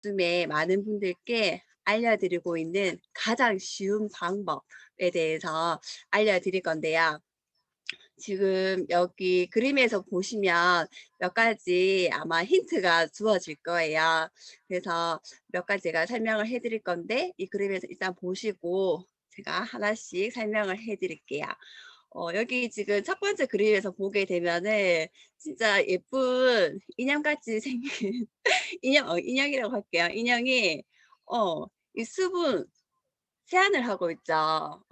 요즘에 많은 분들께 알려드리고 있는 가장 쉬운 방법에 대해서 알려드릴 건데요. 지금 여기 그림에서 보시면 몇 가지 아마 힌트가 주어질 거예요. 그래서 몇 가지 제가 설명을 해 드릴 건데 이 그림에서 일단 보시고 제가 하나씩 설명을 해 드릴게요. 여기 지금 첫 번째 그림에서 보게 되면은 진짜 예쁜 인형같이 생긴 인형이라고 할게요. 인형이 어 이 수분 세안을 하고 있죠.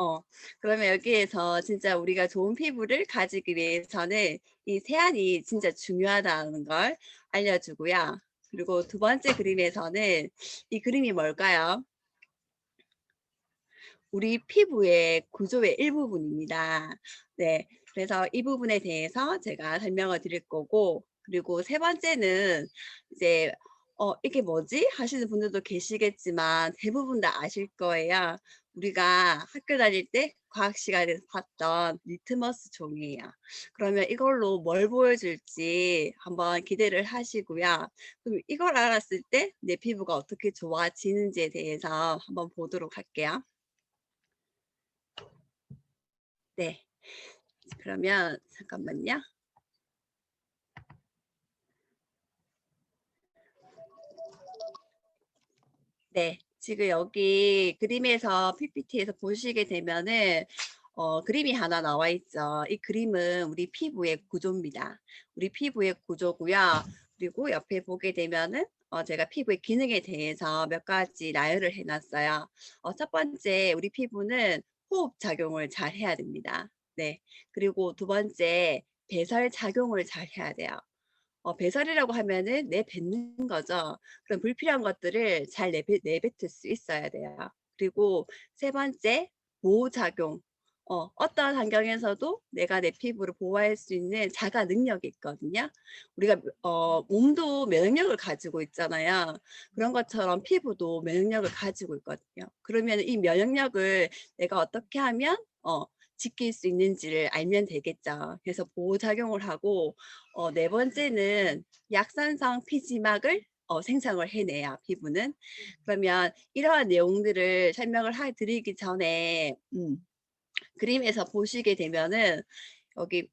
그러면 여기에서 진짜 우리가 좋은 피부를 가지기 위해서는 이 세안이 진짜 중요하다는 걸 알려주고요. 그리고 두 번째 그림에서는 이 그림이 뭘까요? 우리 피부의 구조의 일부분입니다. 네. 그래서 이 부분에 대해서 제가 설명을 드릴 거고, 그리고 세 번째는 이제 이게 뭐지? 하시는 분들도 계시겠지만 대부분 다 아실 거예요. 우리가 학교 다닐 때 과학 시간에서 봤던 리트머스 종이에요. 그러면 이걸로 뭘 보여줄지 한번 기대를 하시고요. 그럼 이걸 알았을 때 내 피부가 어떻게 좋아지는지에 대해서 한번 보도록 할게요. 네. 그러면 잠깐만요. 네. 지금 여기 그림에서 PPT에서 보시게 되면은 그림이 하나 나와 있죠. 이 그림은 우리 피부의 구조입니다. 우리 피부의 구조고요. 그리고 옆에 보게 되면은 제가 피부의 기능에 대해서 몇 가지 나열을 해 놨어요. 첫 번째 우리 피부는 호흡 작용을 잘 해야 됩니다. 네. 그리고 두 번째 배설 작용을 잘 해야 돼요. 배설이라고 하면은 내뱉는 거죠. 그럼 불필요한 것들을 잘 내뱉을 수 있어야 돼요. 그리고 세 번째 보호작용. 어떠한 환경에서도 내가 내 피부를 보호할 수 있는 자가 능력이 있거든요. 우리가 몸도 면역력을 가지고 있잖아요. 그런 것처럼 피부도 면역력을 가지고 있거든요. 그러면 이 면역력을 내가 어떻게 하면 지킬 수 있는지를 알면 되겠죠. 그래서 보호작용을 하고 네 번째는 약산성 피지막을 생성을 해내야 피부는. 그러면 이러한 내용들을 설명을 드리기 전에 그림에서 보시게 되면은 여기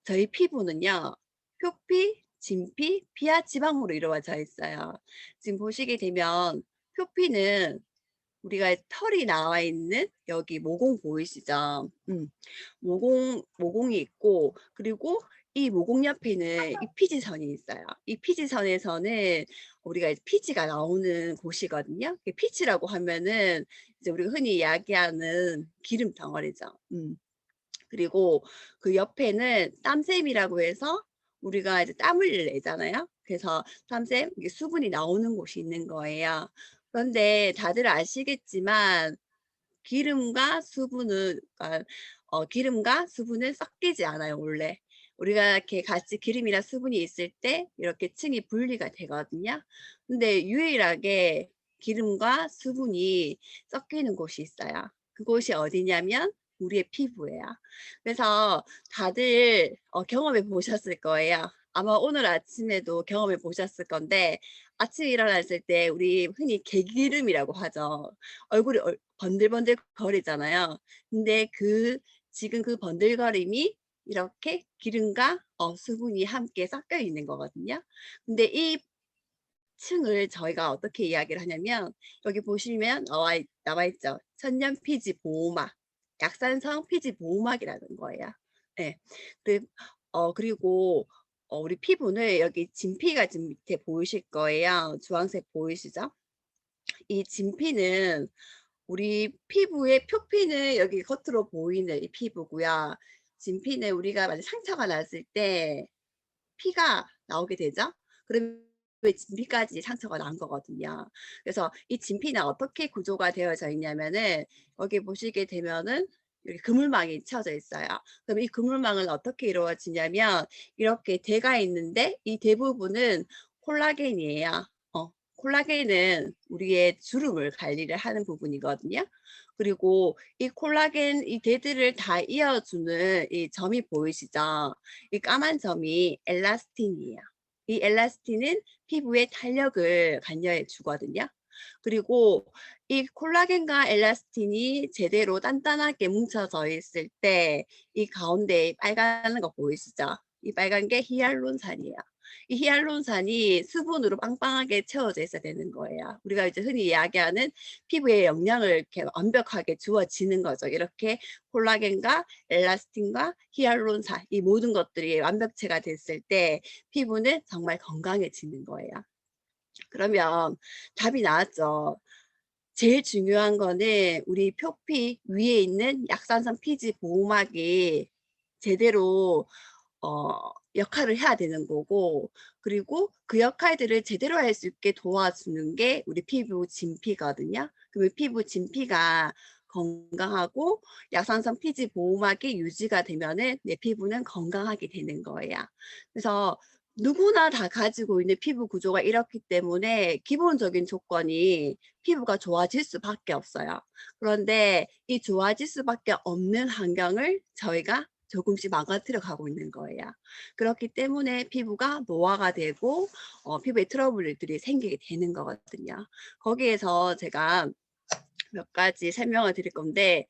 저희 피부는요. 표피, 진피, 피하 지방으로 이루어져 있어요. 지금 보시게 되면 표피는 우리가 털이 나와 있는 여기 모공 보이시죠? 모공이 있고, 그리고 이 모공 옆에는 이 피지선이 있어요. 이 피지선에서는 우리가 이제 피지가 나오는 곳이거든요. 피지라고 하면은 이제 우리가 흔히 이야기하는 기름 덩어리죠. 그리고 그 옆에는 땀샘이라고 해서 우리가 이제 땀을 내잖아요. 그래서 땀샘, 이게 수분이 나오는 곳이 있는 거예요. 그런데 다들 아시겠지만 기름과 수분은 그러니까 기름과 수분은 섞이지 않아요, 원래. 우리가 이렇게 같이 기름이나 수분이 있을 때 이렇게 층이 분리가 되거든요. 근데 유일하게 기름과 수분이 섞이는 곳이 있어요. 그곳이 어디냐면 우리의 피부예요. 그래서 다들 경험해 보셨을 거예요. 아마 오늘 아침에도 경험해 보셨을 건데 아침에 일어났을 때 우리 흔히 개기름이라고 하죠. 얼굴이 번들번들 거리잖아요. 근데 지금 그 번들거림이 이렇게 기름과 수분이 함께 섞여 있는 거거든요. 근데 이 층을 저희가 어떻게 이야기를 하냐면 여기 보시면 나와 있죠. 천연피지 보호막, 약산성 피지 보호막이라는 거예요. 네. 그리고 우리 피부는 여기 진피가 지금 밑에 보이실 거예요. 주황색 보이시죠? 이 진피는 우리 피부의 표피는 여기 겉으로 보이는 이 피부고요. 진피는 우리가 만약 상처가 났을 때 피가 나오게 되죠. 그러면 진피까지 상처가 난 거거든요. 그래서 이 진피는 어떻게 구조가 되어져 있냐면은 여기 보시게 되면은 여기 그물망이 쳐져 있어요. 그럼 이 그물망은 어떻게 이루어지냐면 이렇게 대가 있는데 이 대부분은 콜라겐이에요. 콜라겐은 우리의 주름을 관리를 하는 부분이거든요. 그리고 이 콜라겐 이 대들을 다 이어주는 이 점이 보이시죠? 이 까만 점이 엘라스틴이에요. 이 엘라스틴은 피부에 탄력을 관여해 주거든요. 그리고 이 콜라겐과 엘라스틴이 제대로 단단하게 뭉쳐져 있을 때 이 가운데 빨간 거 보이시죠? 이 빨간 게 히알루론산이에요. 이 히알루론산이 수분으로 빵빵하게 채워져 있어야 되는 거예요. 우리가 이제 흔히 이야기하는 피부에 영양을 이렇게 완벽하게 주어지는 거죠. 이렇게 콜라겐과 엘라스틴과 히알루론산 이 모든 것들이 완벽체가 됐을 때 피부는 정말 건강해지는 거예요. 그러면 답이 나왔죠. 제일 중요한 거는 우리 표피 위에 있는 약산성 피지 보호막이 제대로 어 역할을 해야 되는 거고, 그리고 그 역할들을 제대로 할 수 있게 도와주는 게 우리 피부 진피거든요. 그러면 피부 진피가 건강하고 약산성 피지 보호막이 유지가 되면은 내 피부는 건강하게 되는 거예요. 그래서 누구나 다 가지고 있는 피부 구조가 이렇기 때문에 기본적인 조건이 피부가 좋아질 수밖에 없어요. 그런데 이 좋아질 수밖에 없는 환경을 저희가 조금씩 망가뜨려 가고 있는 거예요. 그렇기 때문에 피부가 노화가 되고 피부에 트러블들이 생기게 되는 거거든요. 거기에서 제가 몇 가지 설명을 드릴 건데,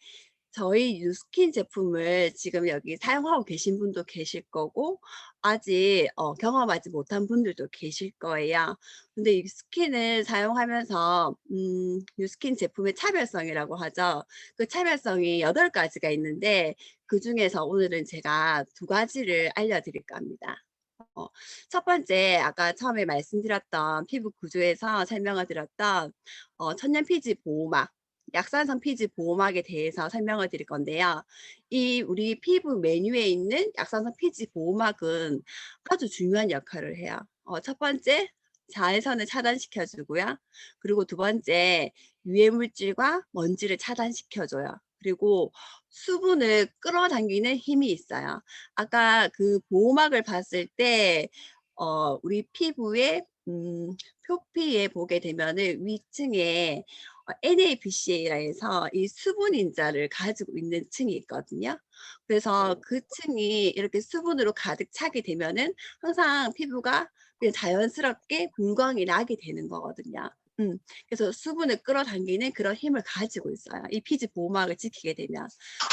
저희 뉴스킨 제품을 지금 여기 사용하고 계신 분도 계실 거고 아직 경험하지 못한 분들도 계실 거예요. 근데 이 스킨을 사용하면서 뉴스킨 제품의 차별성이라고 하죠. 그 차별성이 8가지가 있는데 그중에서 오늘은 제가 2가지를 알려드릴까 합니다. 어, 첫 번째, 아까 처음에 말씀드렸던 피부 구조에서 설명을 드렸던 천연 피지 보호막, 약산성 피지 보호막에 대해서 설명을 드릴 건데요. 이 우리 피부 메뉴에 있는 약산성 피지 보호막은 아주 중요한 역할을 해요. 첫 번째, 자외선을 차단시켜 주고요. 그리고 두 번째, 유해 물질과 먼지를 차단시켜 줘요. 그리고 수분을 끌어당기는 힘이 있어요. 아까 그 보호막을 봤을 때 우리 피부에 표피에 보게 되면은 위층에 NABCA라 해서 이 수분 인자를 가지고 있는 층이 있거든요. 그래서 그 층이 이렇게 수분으로 가득 차게 되면은 항상 피부가 그냥 자연스럽게 불광이 나게 되는 거거든요. 그래서 수분을 끌어당기는 그런 힘을 가지고 있어요, 이 피지 보호막을 지키게 되면.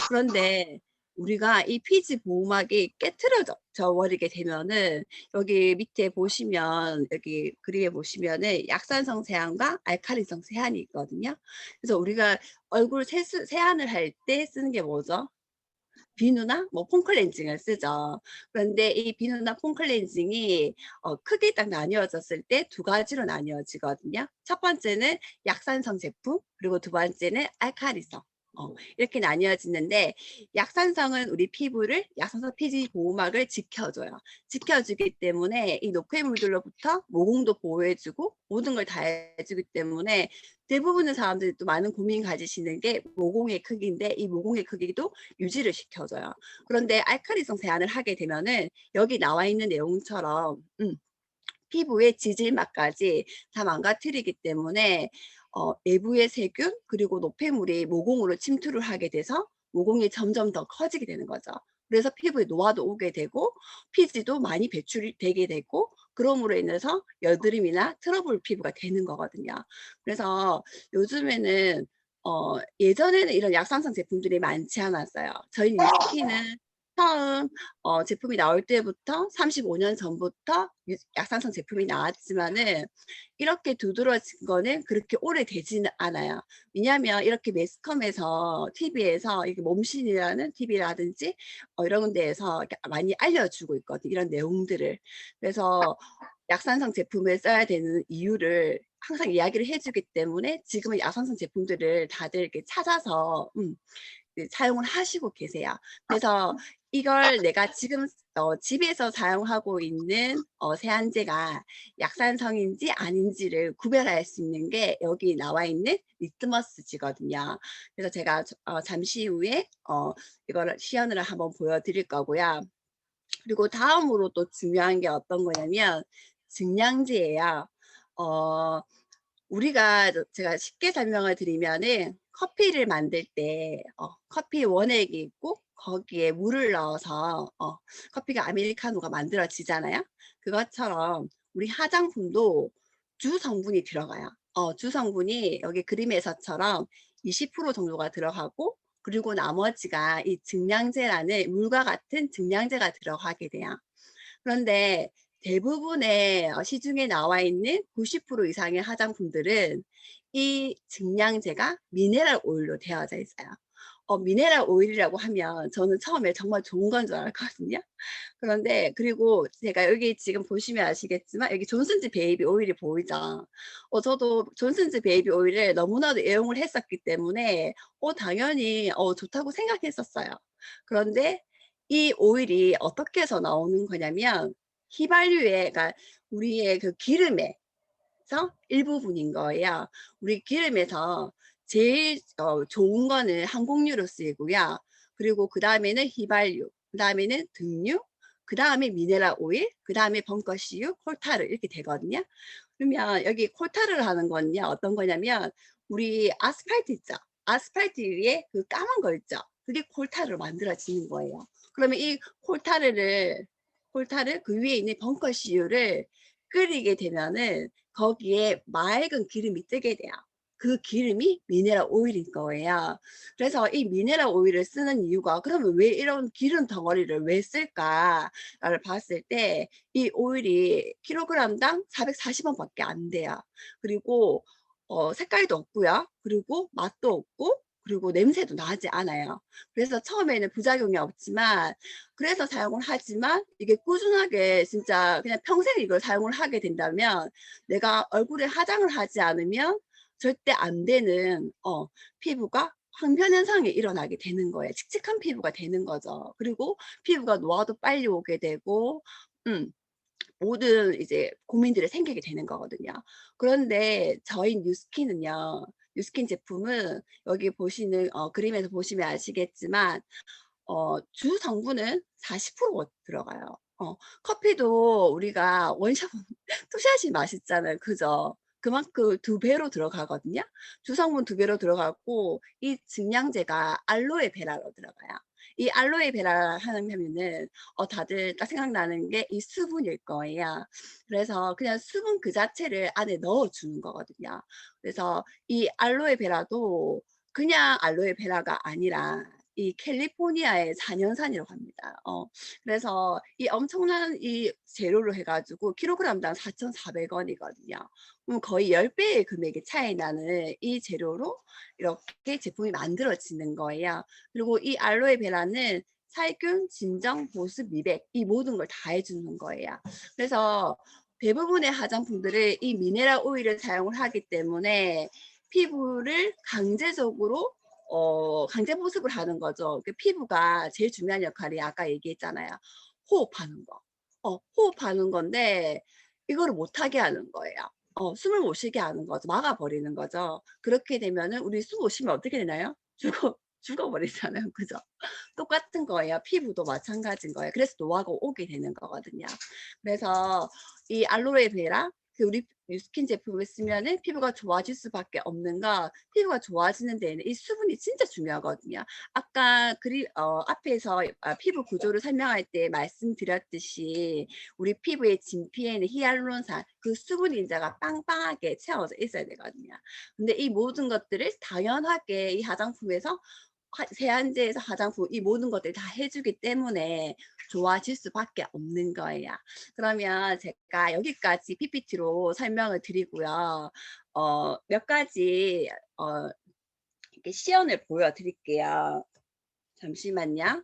그런데 우리가 이 피지 보호막이 깨트려져 버리게 되면은 여기 밑에 보시면, 여기 그림에 보시면은 약산성 세안과 알칼리성 세안이 있거든요. 그래서 우리가 얼굴 세안을 할 때 쓰는 게 뭐죠? 비누나 뭐 폼클렌징을 쓰죠. 그런데 이 비누나 폼클렌징이 크게 딱 나뉘어졌을 때 2가지로 나뉘어지거든요. 첫 번째는 약산성 제품, 그리고 두 번째는 알칼리성. 이렇게 나뉘어지는데, 약산성은 우리 피부를, 약산성 피지 보호막을 지켜줘요. 지켜주기 때문에 이 노폐물들로부터 모공도 보호해주고 모든 걸 다 해주기 때문에 대부분의 사람들이 또 많은 고민 가지시는 게 모공의 크기인데, 이 모공의 크기도 유지를 시켜줘요. 그런데 알칼리성 세안을 하게 되면은 여기 나와 있는 내용처럼 피부의 지질막까지 다 망가뜨리기 때문에 내부의 세균 그리고 노폐물이 모공으로 침투를 하게 돼서 모공이 점점 더 커지게 되는 거죠. 그래서 피부에 노화도 오게 되고 피지도 많이 배출이 되게 되고, 그럼으로 인해서 여드름이나 트러블 피부가 되는 거거든요. 그래서 요즘에는 예전에는 이런 약산성 제품들이 많지 않았어요. 저희 뉴스킨은 처음 제품이 나올 때부터 35년 전부터 약산성 제품이 나왔지만은 이렇게 두드러진 거는 그렇게 오래되지는 않아요. 왜냐하면 이렇게 매스컴에서 TV에서 이게 몸신이라는 TV라든지 이런 데에서 이렇게 많이 알려주고 있거든요, 이런 내용들을. 그래서 약산성 제품을 써야 되는 이유를 항상 이야기를 해주기 때문에 지금은 약산성 제품들을 다들 이렇게 찾아서 사용을 하시고 계세요. 그래서 이걸 내가 지금 집에서 사용하고 있는 세안제가 약산성인지 아닌지를 구별할 수 있는 게 여기 나와 있는 리트머스지거든요. 그래서 제가 잠시 후에 이거를 시연을 한번 보여드릴 거고요. 그리고 다음으로 또 중요한 게 어떤 거냐면 증량제예요. 어 우리가 제가 쉽게 설명을 드리면은 커피를 만들 때 커피 원액이 있고 거기에 물을 넣어서 커피가 아메리카노가 만들어지잖아요. 그것처럼 우리 화장품도 주 성분이 들어가요. 주 성분이 여기 그림에서처럼 20% 정도가 들어가고, 그리고 나머지가 이 증량제라는 물과 같은 증량제가 들어가게 돼요. 그런데 대부분의 시중에 나와 있는 90% 이상의 화장품들은 이 증량제가 미네랄 오일로 되어져 있어요. 미네랄 오일이라고 하면 저는 처음에 정말 좋은 건 줄 알았거든요. 그런데 그리고 제가 여기 지금 보시면 아시겠지만 여기 존슨즈 베이비 오일이 보이죠? 저도 존슨즈 베이비 오일을 너무나도 애용을 했었기 때문에 당연히 좋다고 생각했었어요. 그런데 이 오일이 어떻게 해서 나오는 거냐면 휘발유에, 그러니까 우리의 그 기름에서 일부분인 거예요. 우리 기름에서 제일 좋은 거는 항공유로 쓰이고요. 그리고 그다음에는 휘발유, 그다음에는 등유, 그다음에 미네랄 오일, 그다음에 벙커CU, 콜타르 이렇게 되거든요. 그러면 여기 콜타르를 하는 건요, 어떤 거냐면 우리 아스팔트 있죠. 아스팔트 위에 그 까만 거 있죠. 그게 콜타르로 만들어지는 거예요. 그러면 이 콜타르 그 위에 있는 벙커CU를 끓이게 되면은 거기에 맑은 기름이 뜨게 돼요. 그 기름이 미네랄 오일인 거예요. 그래서 이 미네랄 오일을 쓰는 이유가, 그러면 왜 이런 기름 덩어리를 왜 쓸까를 봤을 때 이 오일이 킬로그램당 440원밖에 안 돼요. 그리고 색깔도 없고요. 그리고 맛도 없고, 그리고 냄새도 나지 않아요. 그래서 처음에는 부작용이 없지만, 그래서 사용을 하지만 이게 꾸준하게 진짜 그냥 평생 이걸 사용을 하게 된다면, 내가 얼굴에 화장을 하지 않으면 절대 안 되는 피부가 황변 현상이 일어나게 되는 거예요. 칙칙한 피부가 되는 거죠. 그리고 피부가 노화도 빨리 오게 되고, 음, 모든 이제 고민들이 생기게 되는 거거든요. 그런데 저희 뉴스킨은요, 뉴스킨 제품은 여기 보시는 그림에서 보시면 아시겠지만 주 성분은 40% 들어가요. 커피도 우리가 원샷 투샷이 맛있잖아요. 그죠? 그만큼 두 배로 들어가거든요. 주성분 두 배로 들어가고, 이 증량제가 알로에 베라로 들어가요. 이 알로에 베라 하면은 다들 딱 생각나는 게 이 수분일 거예요. 그래서 그냥 수분 그 자체를 안에 넣어 주는 거거든요. 그래서 이 알로에 베라도 그냥 알로에 베라가 아니라 이 캘리포니아의 자연산이라고 합니다. 그래서 이 엄청난 이 재료로 해가지고 킬로그램당 4,400원이거든요. 그럼 거의 10배의 금액이 차이 나는 이 재료로 이렇게 제품이 만들어지는 거예요. 그리고 이 알로에 베라는 살균, 진정, 보습, 미백 이 모든 걸 다 해주는 거예요. 그래서 대부분의 화장품들을 이 미네랄 오일을 사용을 하기 때문에 피부를 강제적으로 강제 보습을 하는 거죠. 그 피부가 제일 중요한 역할이 아까 얘기했잖아요. 호흡하는 거. 호흡하는 건데 이거를 못하게 하는 거예요. 숨을 못 쉬게 하는 거죠. 막아버리는 거죠. 그렇게 되면은 우리 숨 못 쉬면 어떻게 되나요? 죽어버리잖아요. 그죠? 똑같은 거예요. 피부도 마찬가지인 거예요. 그래서 노화가 오게 되는 거거든요. 그래서 이 알로에베라 그 우리 뉴스킨 제품을 쓰면은 피부가 좋아질 수밖에 없는 거, 피부가 좋아지는 데에는 이 수분이 진짜 중요하거든요. 아까 앞에서 피부 구조를 설명할 때 말씀드렸듯이 우리 피부의 진피에는 히알루론산 그 수분 인자가 빵빵하게 채워져 있어야 되거든요. 근데 이 모든 것들을 당연하게 이 화장품에서 세안제에서 화장품 이 모든 것들을 다 해주기 때문에 좋아질 수밖에 없는 거예요. 그러면 제가 여기까지 PPT로 설명을 드리고요. 몇 가지 이렇게 시연을 보여드릴게요. 잠시만요.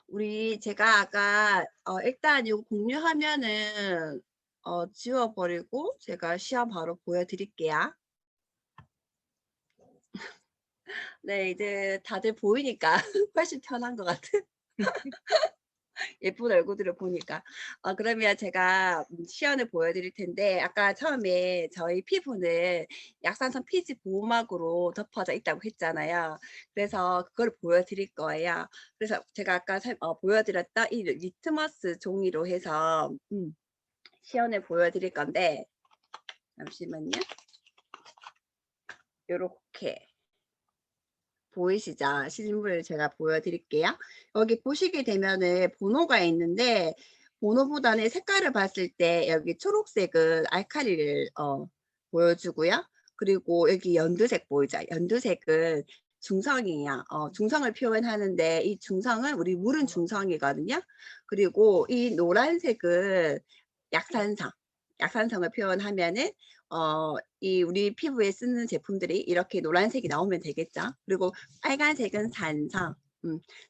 우리 제가 아까 일단 이거 공유하면은 지워 버리고 제가 시험 바로 보여 드릴게요. 네, 이제 다들 보이니까 훨씬 편한 것 같은 예쁜 얼굴들을 보니까. 그러면 제가 시연을 보여드릴 텐데 아까 처음에 저희 피부는 약산성 피지 보호막으로 덮어져 있다고 했잖아요. 그래서 그걸 보여드릴 거예요. 그래서 제가 아까 보여드렸던 이 리트머스 종이로 해서 시연을 보여드릴 건데 잠시만요. 요렇게 보이시죠? 실물을 제가 보여드릴게요. 여기 보시게 되면은 번호가 있는데 번호보다는 색깔을 봤을 때 여기 초록색은 알칼리를 보여주고요. 그리고 여기 연두색 보이죠? 연두색은 중성이에요. 중성을 표현하는데 이 중성은 우리 물은 중성이거든요. 그리고 이 노란색은 약산성, 약산성을 표현하면은 이 우리 피부에 쓰는 제품들이 이렇게 노란색이 나오면 되겠죠. 그리고 빨간색은 산성.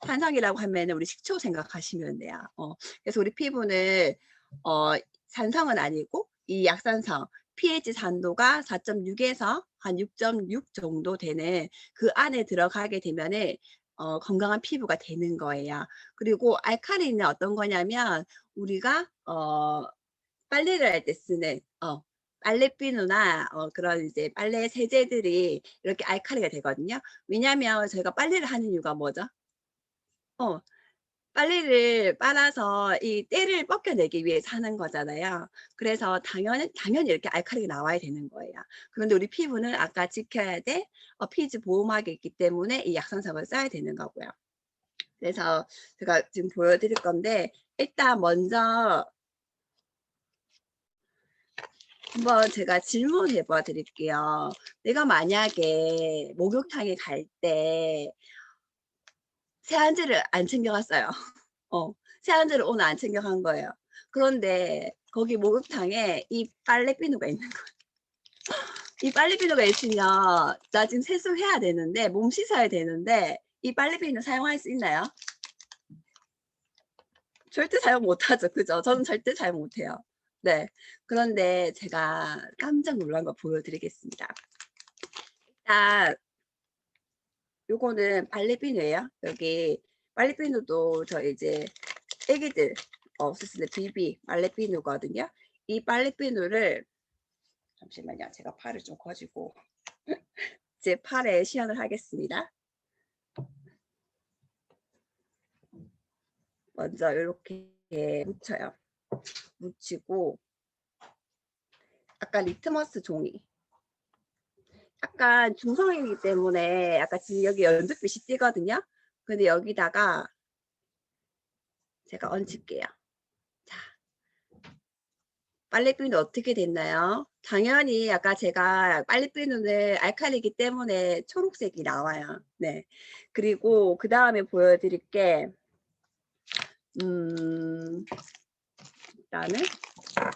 산성이라고 하면은 우리 식초 생각하시면 돼요. 그래서 우리 피부는 산성은 아니고 이 약산성 pH 산도가 4.6에서 한 6.6 정도 되는 그 안에 들어가게 되면은 건강한 피부가 되는 거예요. 그리고 알칼리는 어떤 거냐면 우리가 빨래를 할 때 쓰는 빨래비누나 그런 이제 빨래 세제들이 이렇게 알칼리가 되거든요. 왜냐하면 저희가 빨래를 하는 이유가 뭐죠? 어 빨래를 빨아서 이 때를 벗겨내기 위해서 하는 거잖아요. 그래서 당연히 이렇게 알칼리가 나와야 되는 거예요. 그런데 우리 피부는 아까 지켜야 될 피지 보호막이 있기 때문에 이 약산성을 써야 되는 거고요. 그래서 제가 지금 보여드릴 건데 일단 먼저 한번 제가 질문해 봐 드릴게요. 내가 만약에 목욕탕에 갈 때 세안제를 안 챙겨갔어요. 세안제를 오늘 안 챙겨간 거예요. 그런데 거기 목욕탕에 이 빨래비누가 있는 거예요. 이 빨래비누가 있으면 나 지금 세수해야 되는데 몸 씻어야 되는데 이 빨래비누 사용할 수 있나요? 절대 사용 못하죠. 그죠? 저는 절대 사용 못해요. 네. 그런데 제가 깜짝 놀란 거 보여드리겠습니다. 일단 요거는 발레비누예요. 여기 발레비누도 저 이제 애기들 쓰는 비비 발레비누거든요. 이 발레비누를 잠시만요. 제가 팔을 좀 거지고 제 팔에 시연을 하겠습니다. 먼저 이렇게 묻혀요. 묻히고 약간 리트머스 종이. 약간 중성이기 때문에 약간 지금 여기 연두빛이 띄거든요. 근데 여기다가 제가 얹을게요. 자, 빨래비누 어떻게 됐나요? 당연히 아까 제가 빨래비누는 알칼리이기 때문에 초록색이 나와요. 네. 그리고 그 다음에 보여드릴 게 일단은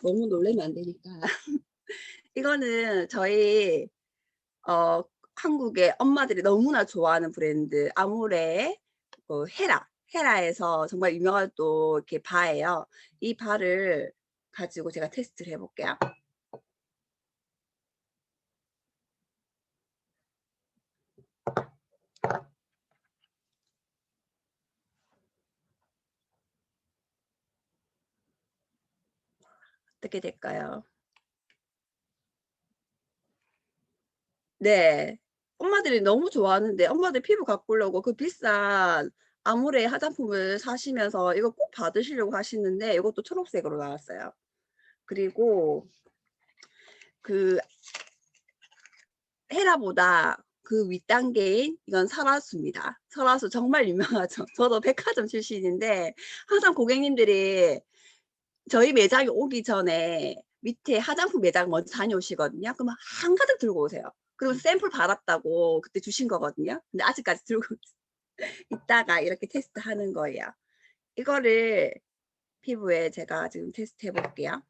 너무 놀라면 안 되니까 이거는 저희 어 한국의 엄마들이 너무나 좋아하는 브랜드 아모레의 헤라에서 정말 유명한 또 이렇게 바예요. 이 바를 가지고 제가 테스트를 해볼게요. 어떻게 될까요? 네. 엄마들이 너무 좋아하는데 엄마들 피부 가꾸려고 그 비싼 아모레 화장품을 사시면서 이거 꼭 받으시려고 하시는데 이것도 초록색으로 나왔어요. 그리고 그 헤라보다 그 윗단계인 이건 설화수입니다. 설화수 정말 유명하죠. 저도 백화점 출신인데 항상 고객님들이 저희 매장에 오기 전에 밑에 화장품 매장 먼저 다녀오시거든요. 그러면 한가득 들고 오세요. 그리고 샘플 받았다고 그때 주신 거거든요. 근데 아직까지 들고 있다가 이렇게 테스트하는 거예요. 이거를 피부에 제가 지금 테스트 해볼게요.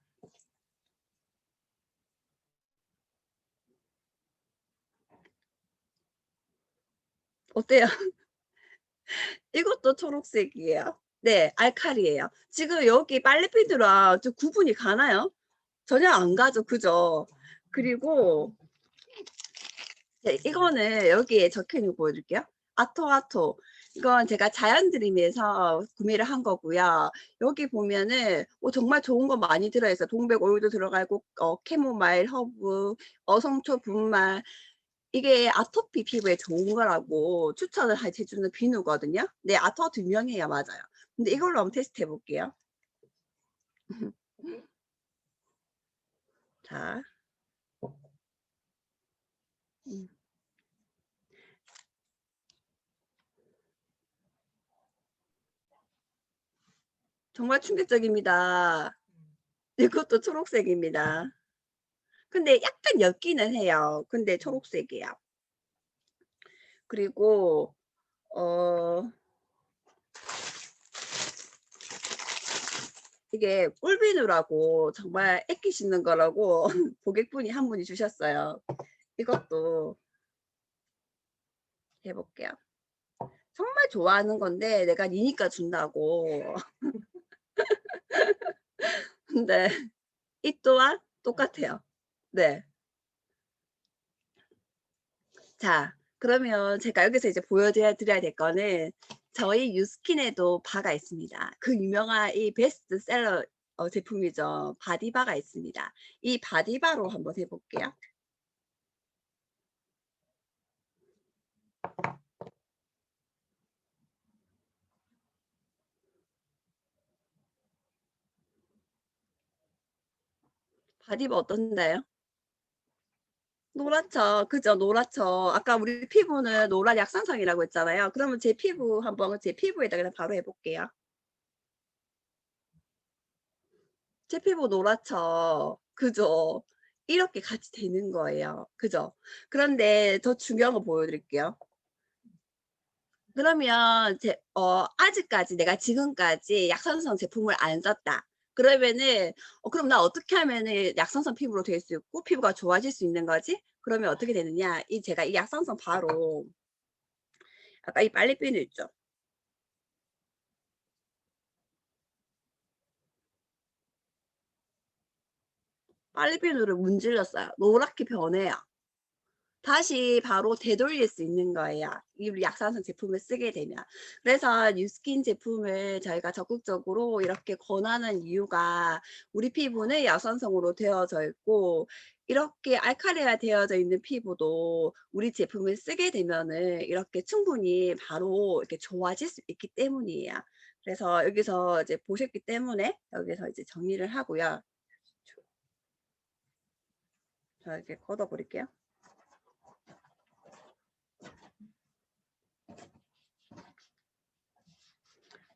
어때요? 이것도 초록색이에요. 네, 알칼리예요. 지금 여기 빨래피드랑 좀 구분이 가나요? 전혀 안 가죠, 그죠? 그리고 네, 이거는 여기에 적혀 있는 거 보여드릴게요. 아토아토. 이건 제가 자연드림에서 구매를 한 거고요. 여기 보면은 정말 좋은 거 많이 들어있어요. 동백 오일도 들어가 있고 캐모마일, 허브, 어성초, 분말. 이게 아토피 피부에 좋은 거라고 추천을 해주는 비누거든요. 네, 아토아토 유명해요. 맞아요. 근데 이걸로 한번 테스트 해볼게요. 자, 음, 정말 충격적입니다. 이것도 초록색입니다. 근데 약간 옅기는 해요. 근데 초록색이에요. 그리고 어 이게 꿀비누라고 정말 애끼 씻는 거라고 고객분이 한 분이 주셨어요. 이것도 해볼게요. 정말 좋아하는 건데 내가 니니까 준다고. 근데 이 또한 똑같아요. 네. 자, 그러면 제가 여기서 이제 보여드려야 될 거는 저희 유스킨에도 바가 있습니다. 그 유명한 이 베스트셀러 제품이죠. 바디바가 있습니다. 이 바디바로 한번 해볼게요. 바디바 어떤가요? 노랗죠. 그죠? 노랗죠. 아까 우리 피부는 노란 약산성이라고 했잖아요. 그러면 제 피부 한번 제 피부에다 그냥 바로 해볼게요. 제 피부 노랗죠. 그죠? 이렇게 같이 되는 거예요. 그죠? 그런데 더 중요한 거 보여드릴게요. 그러면 아직까지 내가 지금까지 약산성 제품을 안 썼다. 그러면은 그럼 나 어떻게 하면은 약산성 피부로 될 수 있고 피부가 좋아질 수 있는 거지? 그러면 어떻게 되느냐? 제가 이 약산성 바로 아까 이 빨래비누 있죠? 빨래비누를 문질렀어요. 노랗게 변해요. 다시 바로 되돌릴 수 있는 거예요. 이 약산성 제품을 쓰게 되면. 그래서 뉴스킨 제품을 저희가 적극적으로 이렇게 권하는 이유가 우리 피부는 약산성으로 되어져 있고 이렇게 알칼리가 되어져 있는 피부도 우리 제품을 쓰게 되면은 이렇게 충분히 바로 이렇게 좋아질 수 있기 때문이에요. 그래서 여기서 이제 보셨기 때문에 여기서 이제 정리를 하고요. 자, 이렇게 걷어 버릴게요.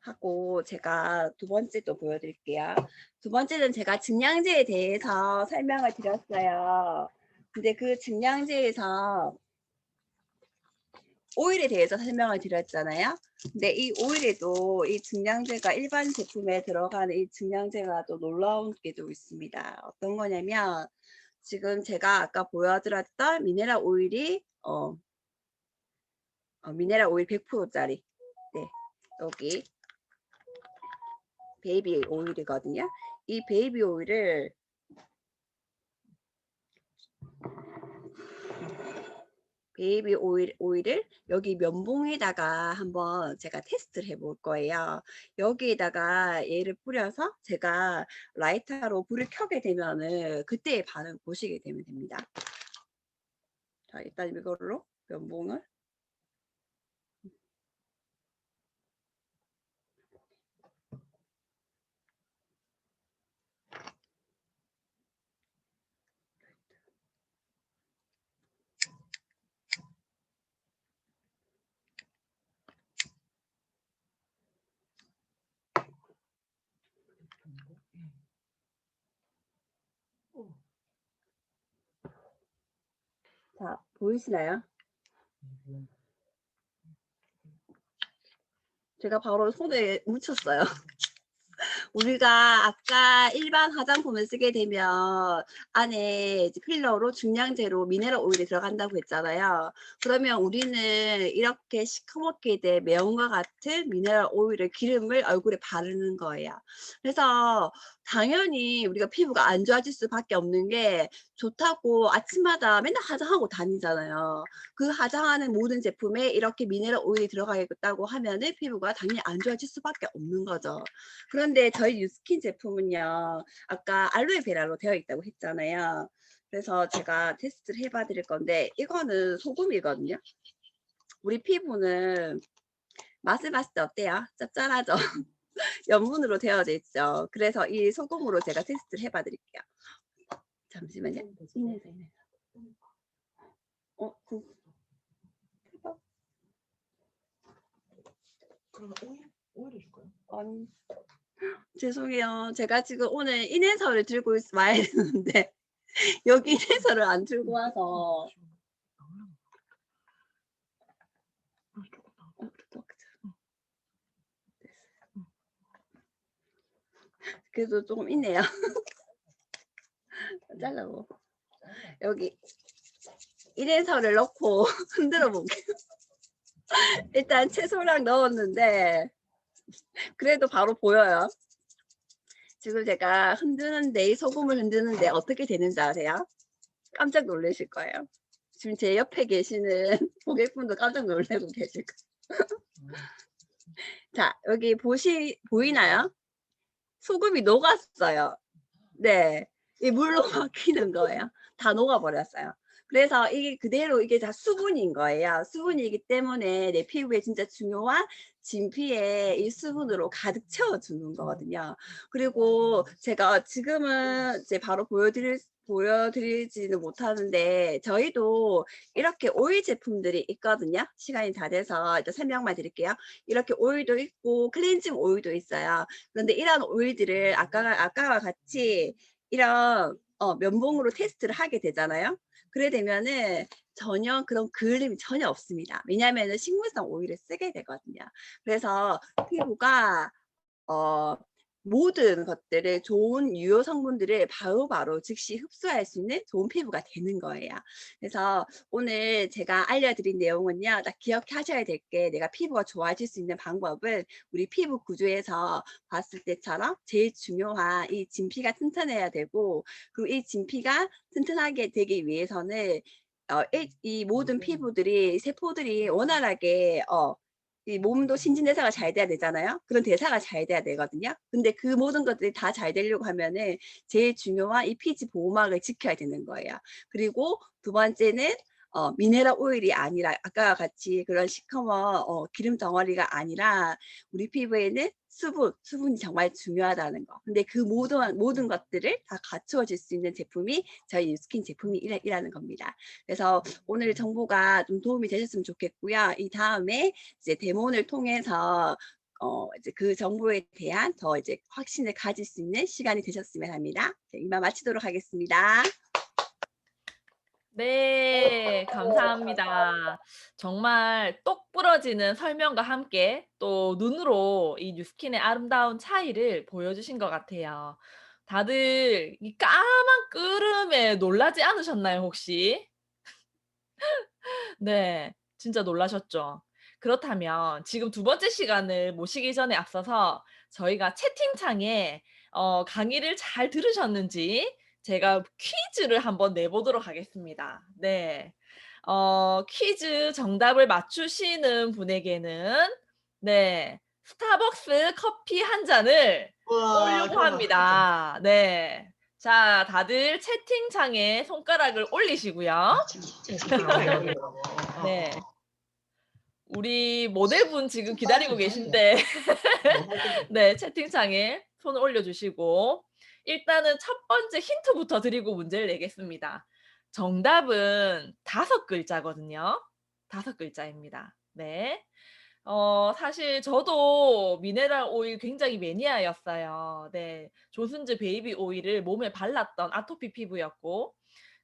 하고 제가 두 번째 또 보여드릴게요. 두 번째는 제가 증량제에 대해서 설명을 드렸어요. 근데 그 증량제에서 오일에 대해서 설명을 드렸잖아요. 근데 이 오일에도 이 증량제가 일반 제품에 들어가는 이 증량제가 또 놀라운 게 좀 있습니다. 어떤 거냐면 지금 제가 아까 보여드렸던 미네랄 오일이 미네랄 오일 100%짜리 네, 여기 베이비 오일이거든요. 이 베이비 오일을 오일을 여기 면봉에다가 한번 제가 테스트를 해볼 거예요. 여기에다가 얘를 뿌려서 제가 라이터로 불을 켜게 되면은 그때의 반응 보시게 되면 됩니다. 자, 일단 이걸로 면봉을 자, 보이시나요? 제가 바로 손에 묻혔어요. 우리가 아까 일반 화장품을 쓰게 되면 안에 이제 필러로 중량제로 미네랄 오일이 들어간다고 했잖아요. 그러면 우리는 이렇게 시커멓게 된 매운과 같은 미네랄 오일을 기름을 얼굴에 바르는 거예요. 그래서 당연히 우리가 피부가 안 좋아질 수밖에 없는 게 좋다고 아침마다 맨날 화장하고 다니잖아요. 그 화장하는 모든 제품에 이렇게 미네랄 오일이 들어가겠다고 하면은 피부가 당연히 안 좋아질 수밖에 없는 거죠. 그런데 저희 뉴스킨 제품은요. 아까 알로에베라로 되어 있다고 했잖아요. 그래서 제가 테스트를 해봐 드릴 건데 이거는 소금이거든요. 우리 피부는 맛을 봤을 때 어때요? 짭짤하죠? 염분으로 되어져 있죠. 그래서 이 소금으로 제가 테스트를 해봐 드릴게요. 잠시만요. 인해서. 그 그러면 오일 해줄까요? 아니, 죄송해요. 제가 지금 오늘 인해서를 들고 와야 되는데 여기 인해서를 안 들고 와서 그래도 조금 있네요. 잘라고 여기 인해서를 넣고 흔들어 볼게요. 일단 채소랑 넣었는데 그래도 바로 보여요. 지금 제가 흔드는데 이 소금을 흔드는데 어떻게 되는지 아세요? 깜짝 놀라실 거예요. 지금 제 옆에 계시는 고객분도 깜짝 놀라고 계실 거예요. 자, 여기 보이나요? 소금이 녹았어요. 네. 이 물로 막히는 거예요. 다 녹아버렸어요. 그래서 이게 그대로 이게 다 수분인 거예요. 수분이기 때문에 내 피부에 진짜 중요한 진피에 이 수분으로 가득 채워주는 거거든요. 그리고 제가 지금은 이제 바로 보여드리지는 못하는데 저희도 이렇게 오일 제품들이 있거든요. 시간이 다 돼서 일단 설명만 드릴게요. 이렇게 오일도 있고 클렌징 오일도 있어요. 그런데 이런 오일들을 아까와 같이 이런 면봉으로 테스트를 하게 되잖아요. 그래 되면은 전혀 그런 그을림이 전혀 없습니다. 왜냐하면은 식물성 오일을 쓰게 되거든요. 그래서 피부가 어 모든 것들을 좋은 유효 성분들을 바로바로 즉시 흡수할 수 있는 좋은 피부가 되는 거예요. 그래서 오늘 제가 알려드린 내용은요. 딱 기억하셔야 될 게 내가 피부가 좋아질 수 있는 방법은 우리 피부 구조에서 봤을 때처럼 제일 중요한 이 진피가 튼튼해야 되고 그리고 이 진피가 튼튼하게 되기 위해서는 이 모든 피부들이 세포들이 원활하게 이 몸도 신진대사가 잘 돼야 되잖아요. 그런 대사가 잘 돼야 되거든요. 근데 그 모든 것들이 다 잘 되려고 하면은 제일 중요한 이 피지 보호막을 지켜야 되는 거예요. 그리고 두 번째는 미네랄 오일이 아니라 아까와 같이 그런 시커먼 기름 덩어리가 아니라 우리 피부에는 수분이 정말 중요하다는 거. 근데 그 모든 것들을 다 갖추어질 수 있는 제품이 저희 뉴스킨 제품이라는 겁니다. 그래서 오늘 정보가 좀 도움이 되셨으면 좋겠고요. 이 다음에 이제 데모를 통해서 이제 그 정보에 대한 더 이제 확신을 가질 수 있는 시간이 되셨으면 합니다. 이만 마치도록 하겠습니다. 네, 감사합니다. 정말 똑 부러지는 설명과 함께 또 눈으로 이 뉴스킨의 아름다운 차이를 보여주신 것 같아요. 다들 이 까만 끄름에 놀라지 않으셨나요, 혹시? 네. 진짜 놀라셨죠? 그렇다면 지금 두 번째 시간을 모시기 전에 앞서서 저희가 채팅창에 강의를 잘 들으셨는지 제가 퀴즈를 한번 내보도록 하겠습니다. 네. 퀴즈 정답을 맞추시는 분에게는 네. 스타벅스 커피 한 잔을 와, 쏘려고 그럼 진짜. 합니다. 네. 자, 다들 채팅창에 손가락을 올리시고요. 진짜 어려워. 네. 우리 모델분 지금 기다리고 계신데 네, 채팅창에 손을 올려주시고 일단은 첫 번째 힌트부터 드리고 문제를 내겠습니다. 정답은 5글자거든요. 5글자입니다. 네. 사실 저도 미네랄 오일 굉장히 매니아였어요. 네. 조슨즈 베이비 오일을 몸에 발랐던 아토피 피부였고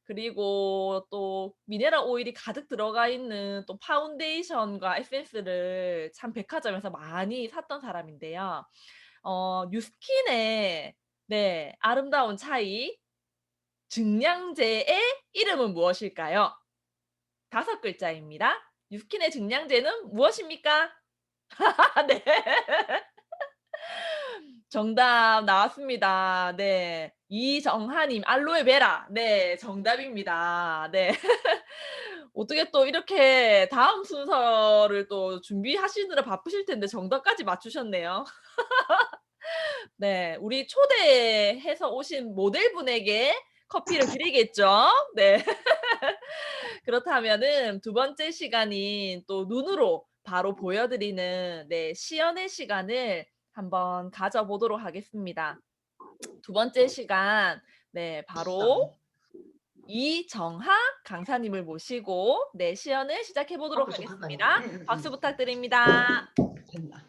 그리고 또 미네랄 오일이 가득 들어가 있는 또 파운데이션과 에센스를 참 백화점에서 많이 샀던 사람인데요. 뉴스킨의 네, 아름다운 차이 증량제의 이름은 무엇일까요? 5글자입니다. 뉴스킨의 증량제는 무엇입니까? 네. 정답 나왔습니다. 네. 이정하님, 알로에베라. 네, 정답입니다. 네. 어떻게 또 이렇게 다음 순서를 또 준비하시느라 바쁘실 텐데 정답까지 맞추셨네요. 네. 우리 초대해서 오신 모델분에게 커피를 드리겠죠? 네. 그렇다면은 두 번째 시간인 또 눈으로 바로 보여드리는 네, 시연의 시간을 한번 가져보도록 하겠습니다. 두 번째 시간 네, 바로 이정하 강사님을 모시고 네, 시연을 시작해 보도록 하겠습니다. 박수 부탁드립니다. 됐나?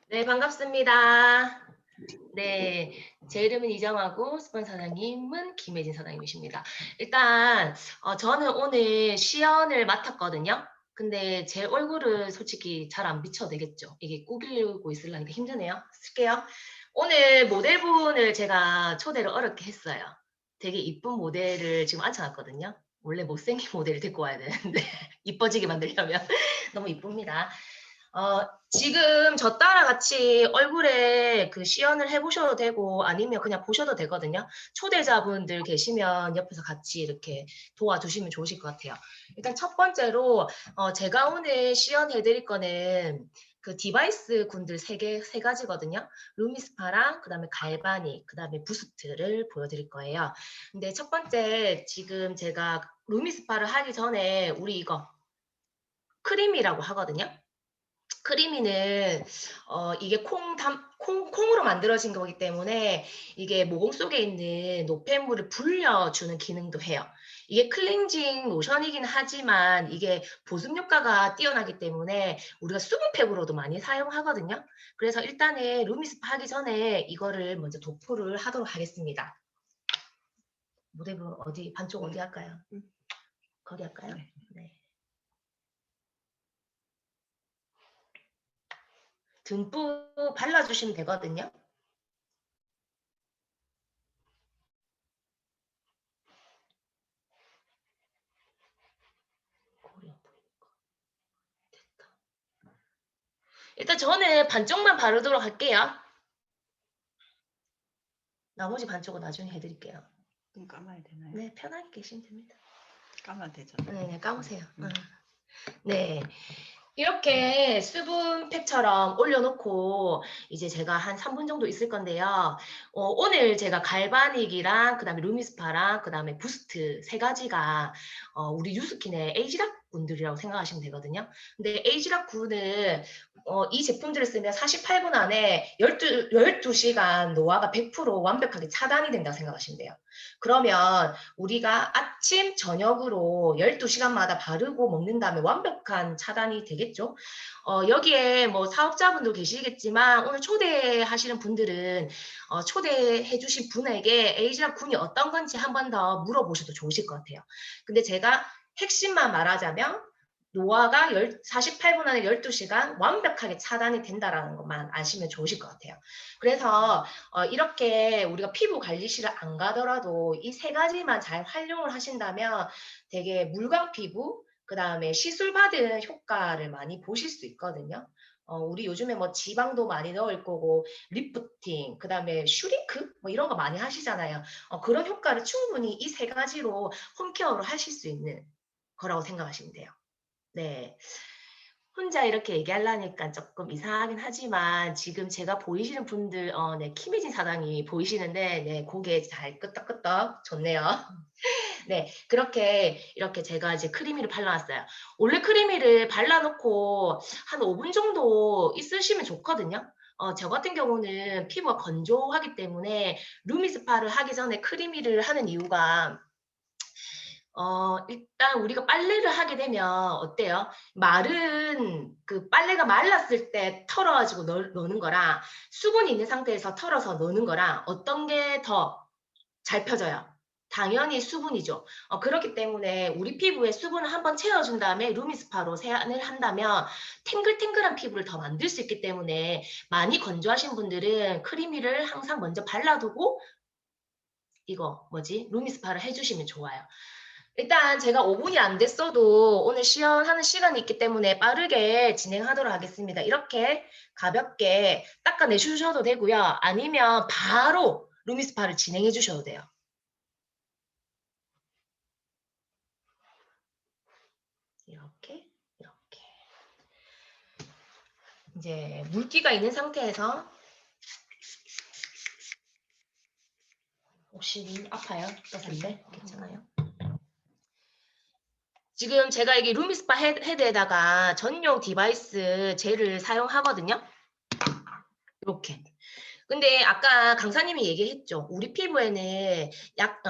네, 반갑습니다. 네, 제 이름은 이정하고 스폰 사장님은 김혜진 사장님이십니다. 일단 저는 오늘 시연을 맡았거든요. 근데 제 얼굴을 솔직히 잘 안 비춰도 되겠죠. 이게 꾸기고 있으려니까 힘드네요. 쓸게요. 오늘 모델분을 제가 초대를 어렵게 했어요. 되게 이쁜 모델을 지금 앉혀놨거든요. 원래 못생긴 모델을 데리고 와야 되는데 이뻐지게 만들려면 너무 이쁩니다. 지금 저 따라 같이 얼굴에 그 시연을 해보셔도 되고 아니면 그냥 보셔도 되거든요. 초대자분들 계시면 옆에서 같이 이렇게 도와주시면 좋으실 것 같아요. 일단 첫 번째로 제가 오늘 시연해드릴 거는 그 디바이스 군들 세 가지거든요. 루미스파랑 그다음에 갈바닉, 그다음에 부스트를 보여드릴 거예요. 근데 첫 번째 지금 제가 루미스파를 하기 전에 우리 이거 크림이라고 하거든요. 크리미는 이게 콩으로 만들어진 거기 때문에 이게 모공 속에 있는 노폐물을 불려주는 기능도 해요. 이게 클렌징 로션이긴 하지만 이게 보습 효과가 뛰어나기 때문에 우리가 수분팩으로도 많이 사용하거든요. 그래서 일단은 루미스파 하기 전에 이거를 먼저 도포를 하도록 하겠습니다. 모델분 어디 반쪽 어디 할까요? 거기 할까요? 네. 듬뿍 발라주시면 되거든요. 거울이 안 보이니까. 됐다. 일단 저는 반쪽만 바르도록 할게요. 나머지 반쪽은 나중에 해드릴게요. 좀 감아야 되나요? 네, 편하게 계시면 됩니다. 감아도 되죠. 네, 감으세요. 네. 이렇게 수분팩처럼 올려놓고 이제 제가 한 3분 정도 있을 건데요. 오늘 제가 갈바닉이랑 그다음에 루미스파랑 그다음에 부스트 세 가지가 우리 뉴스킨의 에이지락 군들이라고 생각하시면 되거든요. 근데 에이지락 군은 이 제품들을 쓰면 48분 안에 12시간 노화가 100% 완벽하게 차단이 된다고 생각하시면 돼요. 그러면 우리가 아침, 저녁으로 12시간마다 바르고 먹는다면 완벽한 차단이 되겠죠. 여기에 뭐 사업자분도 계시겠지만 오늘 초대하시는 분들은 초대해 주신 분에게 에이지락 군이 어떤 건지 한 번 더 물어보셔도 좋으실 것 같아요. 근데 제가 핵심만 말하자면 노화가 48분 안에 12시간 완벽하게 차단이 된다라는 것만 아시면 좋으실 것 같아요. 그래서 이렇게 우리가 피부 관리실을 안 가더라도 이 세 가지만 잘 활용을 하신다면 되게 물광 피부, 그 다음에 시술받은 효과를 많이 보실 수 있거든요. 우리 요즘에 뭐 지방도 많이 넣을 거고 리프팅, 그 다음에 슈링크 뭐 이런 거 많이 하시잖아요. 그런 효과를 충분히 이 세 가지로 홈케어로 하실 수 있는 거라고 생각하시면 돼요. 네. 혼자 이렇게 얘기하려니까 조금 이상하긴 하지만 지금 제가 보이시는 분들, 네, 김혜진 사장이 보이시는데, 네, 고개 잘 끄덕끄덕 좋네요. 네, 이렇게 제가 이제 크리미를 발라놨어요. 원래 크리미를 발라놓고 한 5분 정도 있으시면 좋거든요. 저 같은 경우는 피부가 건조하기 때문에 루미스파를 하기 전에 크리미를 하는 이유가 일단 우리가 빨래를 하게 되면 어때요? 그 빨래가 말랐을 때 털어가지고 넣는 거랑 수분이 있는 상태에서 털어서 넣는 거랑 어떤 게 더 잘 펴져요? 당연히 수분이죠. 그렇기 때문에 우리 피부에 수분을 한번 채워준 다음에 루미스파로 세안을 한다면 탱글탱글한 피부를 더 만들 수 있기 때문에 많이 건조하신 분들은 크리미를 항상 먼저 발라두고 이거 뭐지? 루미스파를 해주시면 좋아요. 일단 제가 5분이 안 됐어도 오늘 시연하는 시간이 있기 때문에 빠르게 진행하도록 하겠습니다. 이렇게 가볍게 닦아내 주셔도 되고요. 아니면 바로 루미스파를 진행해 주셔도 돼요. 이렇게 이렇게 이제 물기가 있는 상태에서 혹시 눈 아파요? 떴을 때? 괜찮아요? 지금 제가 이게 루미스파 헤드에다가 전용 디바이스 젤을 사용하거든요. 이렇게. 근데 아까 강사님이 얘기했죠. 우리 피부에는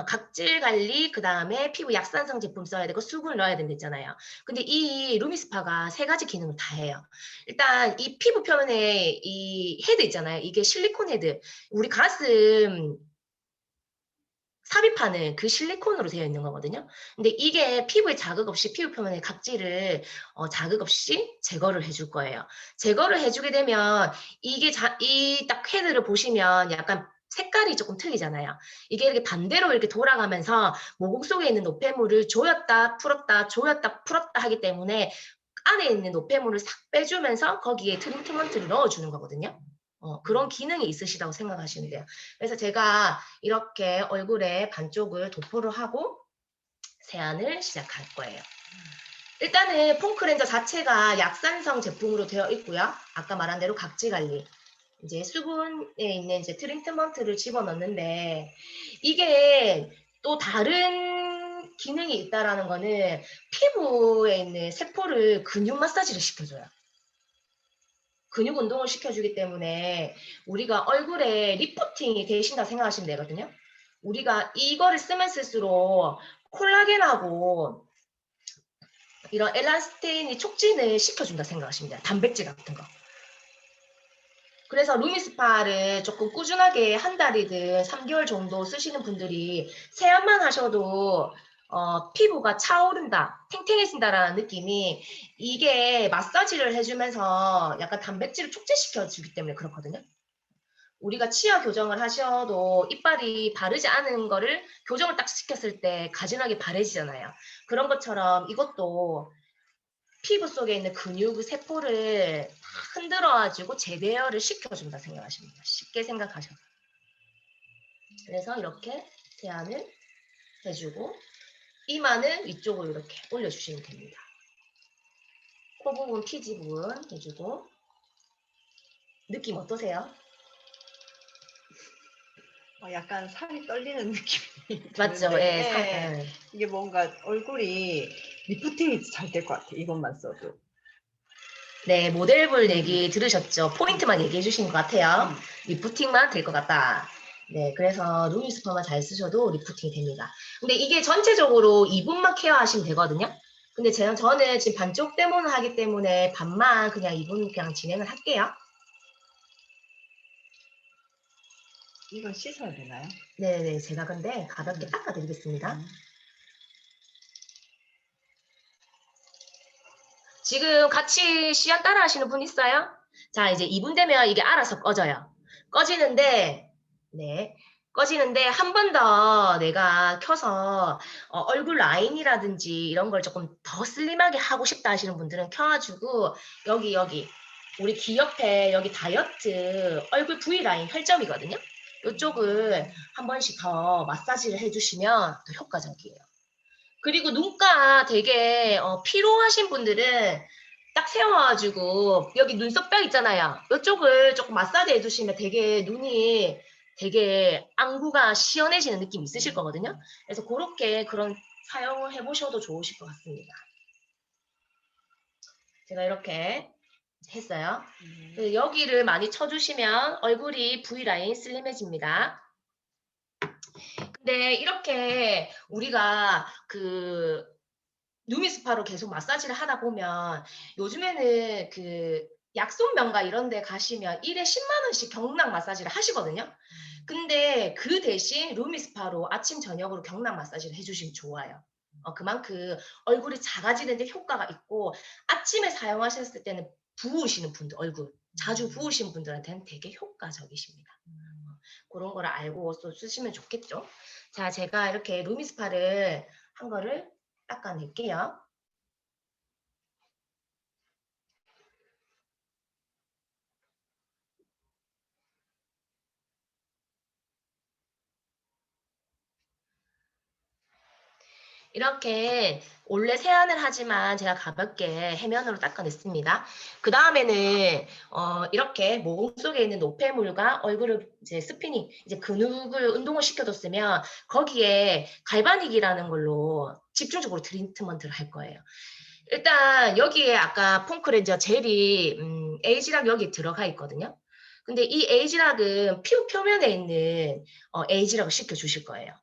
각질 관리, 그 다음에 피부 약산성 제품 써야 되고 수분을 넣어야 된댔잖아요. 근데 이 루미스파가 3가지 기능을 다 해요. 일단 이 피부 표면에 이 헤드 있잖아요. 이게 실리콘 헤드. 우리 가슴 삽입하는 그 실리콘으로 되어 있는 거거든요. 근데 이게 피부에 자극 없이 피부 표면의 각질을 자극 없이 제거를 해줄 거예요. 제거를 해주게 되면 이게 이 딱 헤드를 보시면 약간 색깔이 조금 틀리잖아요. 이게 이렇게 반대로 이렇게 돌아가면서 모공 속에 있는 노폐물을 조였다 풀었다 조였다 풀었다 하기 때문에 안에 있는 노폐물을 싹 빼주면서 거기에 트리트먼트를 넣어주는 거거든요. 그런 기능이 있으시다고 생각하시면 돼요. 그래서 제가 이렇게 얼굴에 반쪽을 도포를 하고 세안을 시작할 거예요. 일단은 폼클렌저 자체가 약산성 제품으로 되어 있고요. 아까 말한 대로 각질 관리. 이제 수분에 있는 이제 트리트먼트를 집어넣는데 이게 또 다른 기능이 있다라는 거는 피부에 있는 세포를 근육 마사지를 시켜줘요. 근육 운동을 시켜주기 때문에 우리가 얼굴에 리프팅이 되신다 생각하시면 되거든요. 우리가 이거를 쓰면 쓸수록 콜라겐하고 이런 엘라스틴이 촉진을 시켜준다 생각하시면 돼요. 단백질 같은 거. 그래서 루미스파를 조금 꾸준하게 한 달이든 3개월 정도 쓰시는 분들이 세안만 하셔도 피부가 차오른다, 탱탱해진다라는 느낌이 이게 마사지를 해주면서 약간 단백질을 촉진시켜주기 때문에 그렇거든요. 우리가 치아 교정을 하셔도 이빨이 바르지 않은 거를 교정을 딱 시켰을 때 가진하게 바래지잖아요. 그런 것처럼 이것도 피부 속에 있는 근육 세포를 흔들어가지고 재대열을 시켜준다 생각하시면 돼요. 쉽게 생각하셔서. 그래서 이렇게 세안을 해주고 이마는 위쪽으로 이렇게 올려주시면 됩니다. 코 부분, 피지 부분 해주고 느낌 어떠세요? 약간 살이 떨리는 느낌이 맞죠? 드는데 예, 이게 뭔가 얼굴이 리프팅이 잘 될 것 같아. 이것만 써도. 네, 모델분 얘기 들으셨죠? 포인트만 얘기해 주신 것 같아요. 리프팅만 될 것 같다. 네, 그래서 루미스파만 잘 쓰셔도 리프팅이 됩니다. 근데 이게 전체적으로 2분만 케어하시면 되거든요. 근데 저는 지금 반쪽 때문에 하기 때문에 반만 그냥 2분 그냥 진행을 할게요. 이건 씻어야 되나요? 네네, 제가 근데 가볍게 닦아드리겠습니다. 지금 같이 시연 따라 하시는 분 있어요? 자, 이제 2분 되면 이게 알아서 꺼져요. 꺼지는데, 네. 꺼지는데 한 번 더 내가 켜서 얼굴 라인이라든지 이런 걸 조금 더 슬림하게 하고 싶다 하시는 분들은 켜가지고 여기 우리 귀 옆에 여기 다이어트 얼굴 V 라인 혈점이거든요. 이쪽을 한 번씩 더 마사지를 해주시면 더 효과적이에요. 그리고 눈가 되게 피로하신 분들은 딱 세워가지고 여기 눈썹뼈 있잖아요. 이쪽을 조금 마사지 해주시면 되게 눈이 되게 안구가 시원해지는 느낌이 있으실 거거든요. 그래서 그렇게 그런 사용을 해보셔도 좋으실 것 같습니다. 제가 이렇게 했어요. 여기를 많이 쳐주시면 얼굴이 V라인 슬림해집니다. 근데 이렇게 우리가 루미스파로 계속 마사지를 하다 보면 요즘에는 약손명가 이런 데 가시면 1회 10만 원씩 경락 마사지를 하시거든요. 근데 그 대신 루미스파로 아침 저녁으로 경락 마사지를 해주시면 좋아요. 그만큼 얼굴이 작아지는데 효과가 있고 아침에 사용하셨을 때는 부으시는 분들 얼굴 자주 부으시는 분들한테는 되게 효과적이십니다. 그런 거를 알고 또 쓰시면 좋겠죠. 자, 제가 이렇게 루미스파를 한 거를 닦아낼게요. 이렇게 원래 세안을 하지만 제가 가볍게 해면으로 닦아냈습니다. 그 다음에는 이렇게 모공 속에 있는 노폐물과 얼굴을 이제 스피닝, 이제 근육을 운동을 시켜줬으면 거기에 갈바닉이라는 걸로 집중적으로 트리트먼트를 할 거예요. 일단 여기에 아까 폼크렌저 젤이 에이지락 여기 들어가 있거든요. 근데 이 에이지락은 피부 표면에 있는 에이지락을 시켜주실 거예요.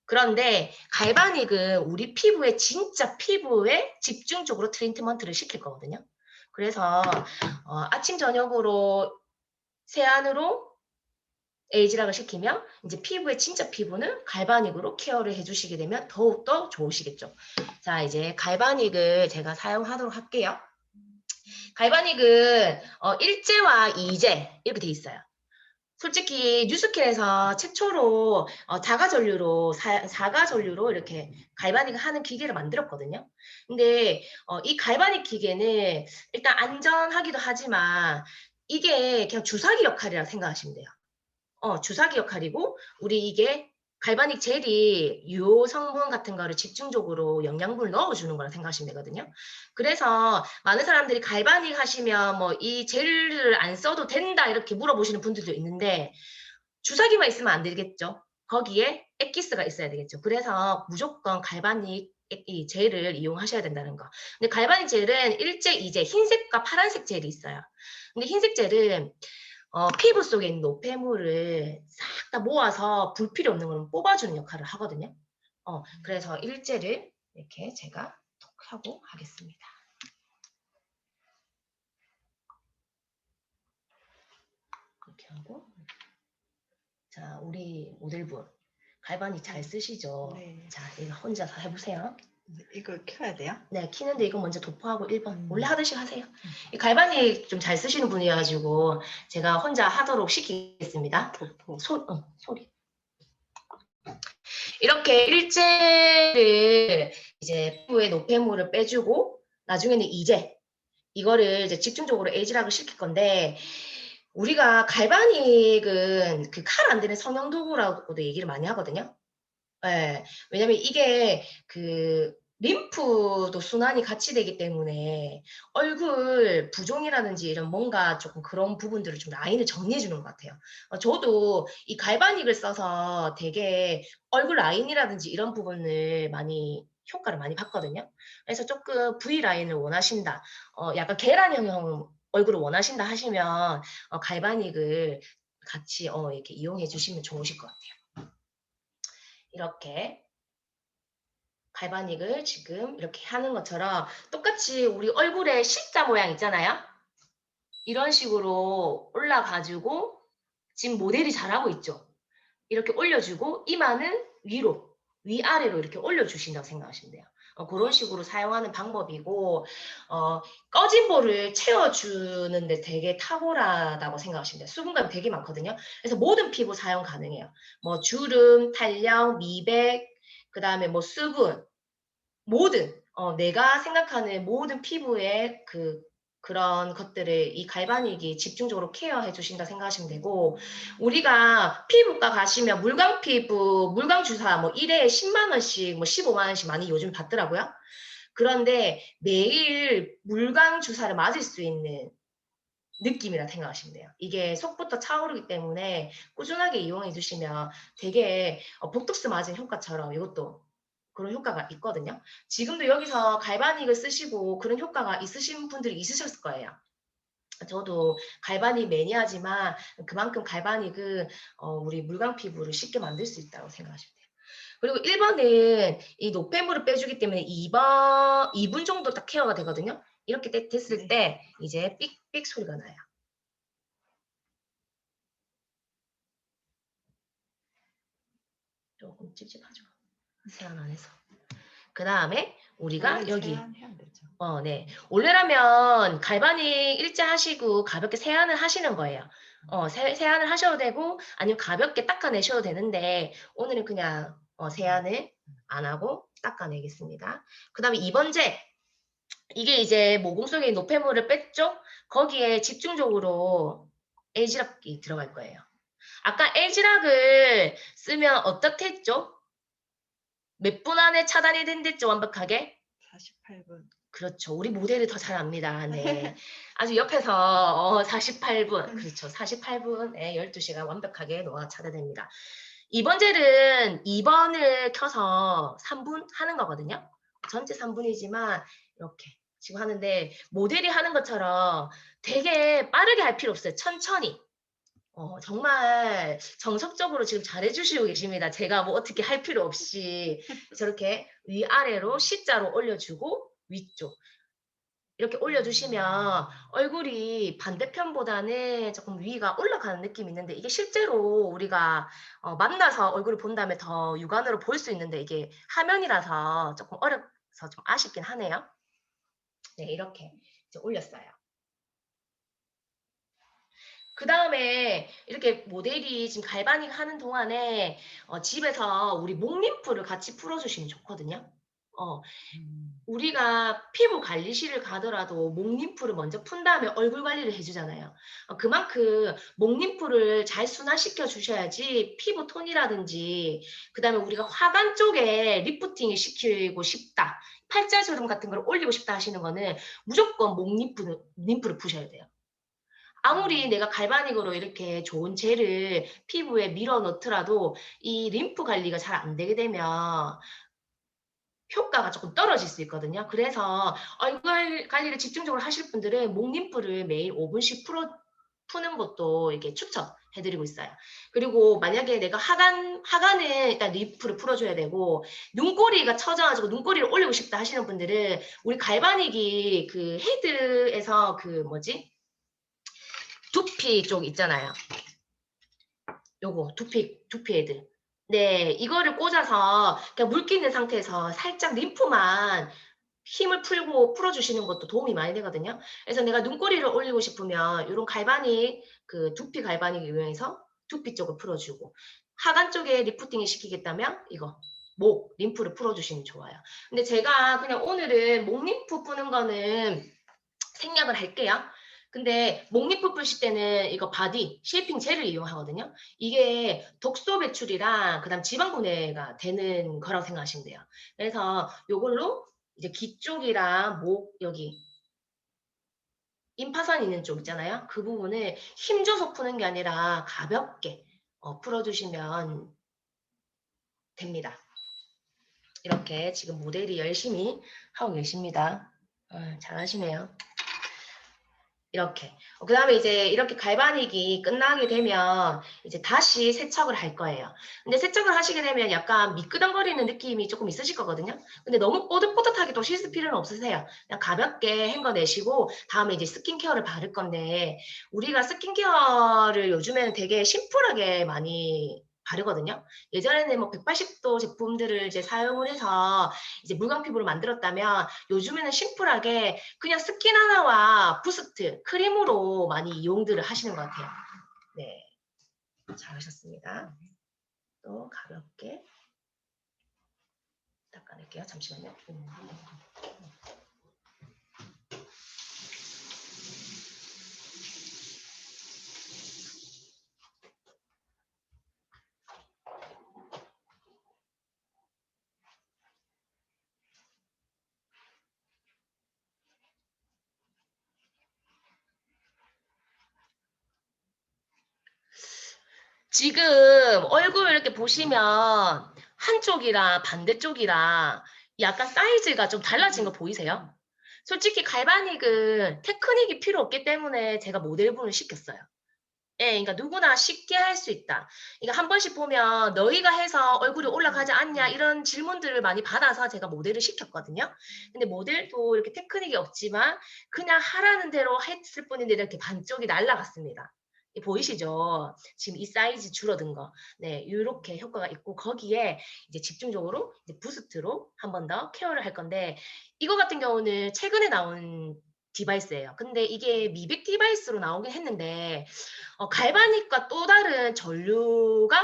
그런데 갈바닉은 우리 피부에 진짜 피부에 집중적으로 트리트먼트를 시킬 거거든요. 그래서 아침 저녁으로 세안으로 에이지락을 시키면 이제 피부의 진짜 피부는 갈바닉으로 케어를 해주시게 되면 더욱더 좋으시겠죠. 자, 이제 갈바닉을 제가 사용하도록 할게요. 갈바닉은 1제와 2제 이렇게 돼 있어요. 솔직히 뉴스킨에서 최초로 자가전류로 이렇게 갈바닉을 하는 기계를 만들었거든요. 근데 이 갈바닉 기계는 일단 안전하기도 하지만 이게 그냥 주사기 역할이라고 생각하시면 돼요. 주사기 역할이고 우리 이게 갈바닉 젤이 유효 성분 같은 거를 집중적으로 영양분을 넣어주는 거라 생각하시면 되거든요. 그래서 많은 사람들이 갈바닉 하시면 뭐 이 젤을 안 써도 된다 이렇게 물어보시는 분들도 있는데 주사기만 있으면 안 되겠죠. 거기에 엑기스가 있어야 되겠죠. 그래서 무조건 갈바닉 이 젤을 이용하셔야 된다는 거. 근데 갈바닉 젤은 1제, 2제 흰색과 파란색 젤이 있어요. 근데 흰색 젤은 피부 속에 있는 노폐물을 싹 다 모아서 불필요 없는 걸 뽑아주는 역할을 하거든요. 그래서 1제를 이렇게 제가 톡 하고 하겠습니다. 이렇게 하고. 자, 우리 모델분 갈바닉 잘 쓰시죠? 네. 자, 이거 혼자서 해보세요. 이거 켜야 돼요? 네, 키는데 이거 먼저 도포하고 1번 원래 하듯이 하세요. 이 갈바닉 좀 잘 쓰시는 분이어가지고 제가 혼자 하도록 시키겠습니다. 도포. 소리. 이렇게 일제를 이제 피부에 노폐물을 빼주고 나중에는 이거를 이제 집중적으로 에이지락을 시킬 건데 우리가 갈바닉은 그 칼 안 되는 성형 도구라고도 얘기를 많이 하거든요. 예. 왜냐면 이게 그 림프도 순환이 같이 되기 때문에 얼굴 부종이라든지 이런 뭔가 조금 그런 부분들을 좀 라인을 정리해 주는 것 같아요. 저도 이 갈바닉을 써서 되게 얼굴 라인이라든지 이런 부분을 효과를 많이 봤거든요. 그래서 조금 V 라인을 원하신다, 약간 계란형 얼굴을 원하신다 하시면 갈바닉을 같이 이렇게 이용해 주시면 좋으실 것 같아요. 이렇게 갈바닉을 지금 이렇게 하는 것처럼 똑같이 우리 얼굴에 십자 모양 있잖아요. 이런 식으로 올라가지고 지금 모델이 잘하고 있죠. 이렇게 올려주고 이마는 위아래로 이렇게 올려주신다고 생각하시면 돼요. 그런 식으로 사용하는 방법이고 꺼진 볼을 채워주는데 되게 탁월하다고 생각하시면 돼요. 수분감이 되게 많거든요. 그래서 모든 피부 사용 가능해요. 뭐 주름, 탄력, 미백, 그 다음에 뭐 수분, 모든 내가 생각하는 모든 피부의 그런 것들을 이 갈바닉이 집중적으로 케어해 주신다 생각하시면 되고 우리가 피부과 가시면 물광 피부, 물광 주사 뭐 1회에 10만 원씩 뭐 15만 원씩 많이 요즘 받더라고요. 그런데 매일 물광 주사를 맞을 수 있는 느낌이라 생각하시면 돼요. 이게 속부터 차오르기 때문에 꾸준하게 이용해 주시면 되게 보톡스 맞은 효과처럼 이것도 그런 효과가 있거든요. 지금도 여기서 갈바닉을 쓰시고 그런 효과가 있으신 분들이 있으셨을 거예요. 저도 갈바닉 매니아지만 그만큼 갈바닉은 우리 물광 피부를 쉽게 만들 수 있다고 생각하시면 돼요. 그리고 1번은 이 노폐물을 빼주기 때문에 2분 정도 딱 케어가 되거든요. 이렇게 됐을 네. 때 이제 삑삑 소리가 나요. 조금 찝찝하죠. 세안 안 해서. 그 다음에 우리가 원래 여기 세안해야 되죠. 네. 원래라면 갈바닉 일자 하시고 가볍게 세안을 하시는 거예요. 세안을 하셔도 되고 아니면 가볍게 닦아내셔도 되는데 오늘은 그냥 세안을 안 하고 닦아내겠습니다. 그 다음에 2번째 이게 이제 모공 속에 노폐물을 뺐죠? 거기에 집중적으로 L지락이 들어갈 거예요. 아까 L지락을 쓰면 어떻게 했죠? 몇 분 안에 차단이 된댔죠, 완벽하게? 48분. 그렇죠. 우리 모델이 더 잘 압니다. 네. 아주 옆에서 48분. 그렇죠. 48분에 12시간 완벽하게 노화가 차단됩니다. 2번 젤은 2번을 켜서 3분 하는 거거든요. 전체 3분이지만 이렇게 지금 하는데 모델이 하는 것처럼 되게 빠르게 할 필요 없어요. 천천히. 정말 정석적으로 지금 잘해주시고 계십니다. 제가 뭐 어떻게 할 필요 없이 저렇게 위아래로 C자로 올려주고 위쪽 이렇게 올려주시면 얼굴이 반대편보다는 조금 위가 올라가는 느낌이 있는데 이게 실제로 우리가 만나서 얼굴을 본 다음에 더 육안으로 볼 수 있는데 이게 화면이라서 조금 어려서 좀 아쉽긴 하네요. 네, 이렇게 이제 올렸어요. 그 다음에 이렇게 모델이 지금 갈바닉 하는 동안에 집에서 우리 목 림프를 같이 풀어주시면 좋거든요. 우리가 피부 관리실을 가더라도 목 림프를 먼저 푼 다음에 얼굴 관리를 해주잖아요. 그만큼 목 림프를 잘 순환시켜 주셔야지 피부 톤이라든지 그 다음에 우리가 화관 쪽에 리프팅을 시키고 싶다. 팔자주름 같은 걸 올리고 싶다 하시는 거는 무조건 목 림프를 푸셔야 돼요. 아무리 내가 갈바닉으로 이렇게 좋은 젤을 피부에 밀어 넣더라도 이 림프 관리가 잘 안 되게 되면 효과가 조금 떨어질 수 있거든요. 그래서 얼굴 관리를 집중적으로 하실 분들은 목 림프를 매일 5분씩 푸는 것도 이렇게 추천해드리고 있어요. 그리고 만약에 내가 하관은 일단 림프를 풀어줘야 되고 눈꼬리가 처져가지고 눈꼬리를 올리고 싶다 하시는 분들은 우리 갈바닉이 그 헤드에서 그 뭐지? 두피 쪽 있잖아요. 요거 두피 헤드. 네, 이거를 꽂아서 그냥 물기 있는 상태에서 살짝 림프만 힘을 풀고 풀어주시는 것도 도움이 많이 되거든요. 그래서 내가 눈꼬리를 올리고 싶으면 이런 갈바닉, 그 두피 갈바닉 이용해서 두피 쪽을 풀어주고 하관 쪽에 리프팅을 시키겠다면 이거 목 림프를 풀어주시면 좋아요. 근데 제가 그냥 오늘은 목 림프 푸는 거는 생략을 할게요. 근데 목 림프 푸실 때는 이거 바디 쉐이핑 젤을 이용하거든요. 이게 독소 배출이랑 그다음 지방 분해가 되는 거라고 생각하시면 돼요. 그래서 요걸로 이제 귀 쪽이랑 목 여기 임파선 있는 쪽 있잖아요. 그 부분을 힘줘서 푸는 게 아니라 가볍게 풀어주시면 됩니다. 이렇게 지금 모델이 열심히 하고 계십니다. 잘하시네요. 이렇게. 그 다음에 이제 이렇게 갈바닉이 끝나게 되면 이제 다시 세척을 할 거예요. 근데 세척을 하시게 되면 약간 미끄덩거리는 느낌이 조금 있으실 거거든요. 근데 너무 뽀득뽀득하게 또 씻을 필요는 없으세요. 그냥 가볍게 헹궈내시고 다음에 이제 스킨케어를 바를 건데 우리가 스킨케어를 요즘에는 되게 심플하게 많이 바르거든요. 예전에는 뭐 180도 제품들을 이제 사용을 해서 이제 물광 피부를 만들었다면 요즘에는 심플하게 그냥 스킨 하나와 부스트, 크림으로 많이 이용들을 하시는 것 같아요. 네, 잘하셨습니다. 또 가볍게 닦아낼게요. 잠시만요. 지금 얼굴 이렇게 보시면 한쪽이랑 반대쪽이랑 약간 사이즈가 좀 달라진 거 보이세요? 솔직히 갈바닉은 테크닉이 필요 없기 때문에 제가 모델분을 시켰어요. 예, 그러니까 누구나 쉽게 할 수 있다. 그러니까 한 번씩 보면 너희가 해서 얼굴이 올라가지 않냐 이런 질문들을 많이 받아서 제가 모델을 시켰거든요. 근데 모델도 이렇게 테크닉이 없지만 그냥 하라는 대로 했을 뿐인데 이렇게 반쪽이 날라갔습니다. 보이시죠? 지금 이 사이즈 줄어든 거. 네, 이렇게 효과가 있고 거기에 이제 집중적으로 이제 부스트로 한 번 더 케어를 할 건데 이거 같은 경우는 최근에 나온 디바이스예요. 근데 이게 미백 디바이스로 나오긴 했는데 갈바닉과 또 다른 전류가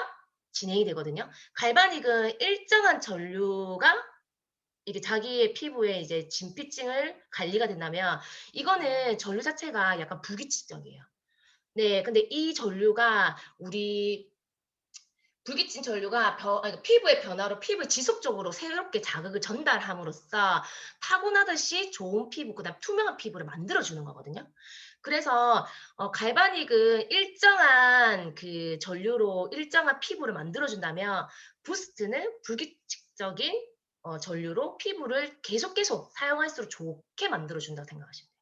진행이 되거든요. 갈바닉은 일정한 전류가 이게 자기의 피부에 이제 진피층을 관리가 된다면 이거는 전류 자체가 약간 불규칙적이에요. 네, 근데 이 전류가 우리 불규칙 전류가 피부의 변화로 피부에 지속적으로 새롭게 자극을 전달함으로써 타고나듯이 좋은 피부, 그다음 투명한 피부를 만들어주는 거거든요. 그래서 갈바닉은 일정한 그 전류로 일정한 피부를 만들어준다면 부스트는 불규칙적인 전류로 피부를 계속 사용할수록 좋게 만들어준다고 생각하시면 돼요.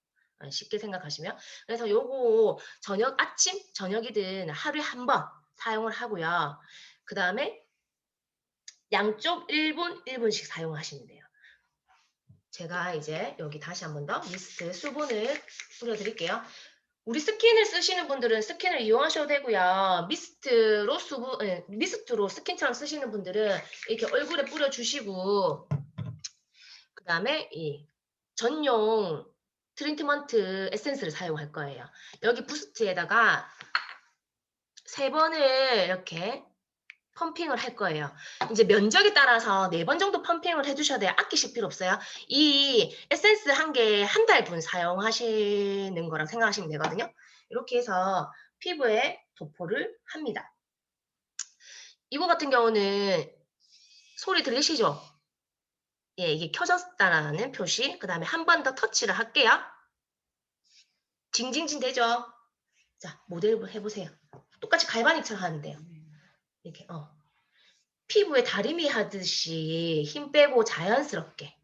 쉽게 생각하시면. 그래서 요거 아침, 저녁이든 하루에 한 번 사용을 하고요. 그 다음에 양쪽 1분, 1분씩 사용하시면 돼요. 제가 이제 여기 다시 한 번 더 미스트 수분을 뿌려드릴게요. 우리 스킨을 쓰시는 분들은 스킨을 이용하셔도 되고요. 미스트로 스킨처럼 쓰시는 분들은 이렇게 얼굴에 뿌려주시고 그 다음에 이 전용 트리트먼트 에센스를 사용할 거예요. 여기 부스트에다가 3번을 이렇게 펌핑을 할 거예요. 이제 면적에 따라서 4번 정도 펌핑을 해주셔야 돼요. 아끼실 필요 없어요. 이 에센스 한 개 한 달분 사용하시는 거랑 생각하시면 되거든요. 이렇게 해서 피부에 도포를 합니다. 이거 같은 경우는 소리 들리시죠? 예, 이게 켜졌다라는 표시. 그 다음에 한 번 더 터치를 할게요. 징징징 되죠? 자, 모델 해보세요. 똑같이 갈바닉처럼 하는데요. 이렇게 피부에 다리미 하듯이 힘 빼고 자연스럽게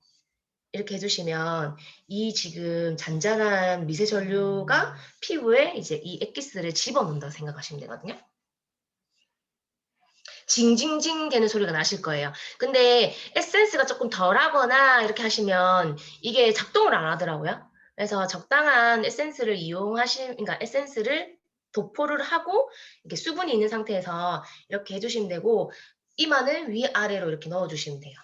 이렇게 해주시면 이 지금 잔잔한 미세 전류가 피부에 이제 이 엑기스를 집어넣는다고 생각하시면 되거든요. 징징징 되는 소리가 나실 거예요. 근데 에센스가 조금 덜하거나 이렇게 하시면 이게 작동을 안 하더라고요. 그래서 적당한 에센스를 그러니까 에센스를 도포를 하고 이렇게 수분이 있는 상태에서 이렇게 해주시면 되고 이마는 위아래로 이렇게 넣어주시면 돼요.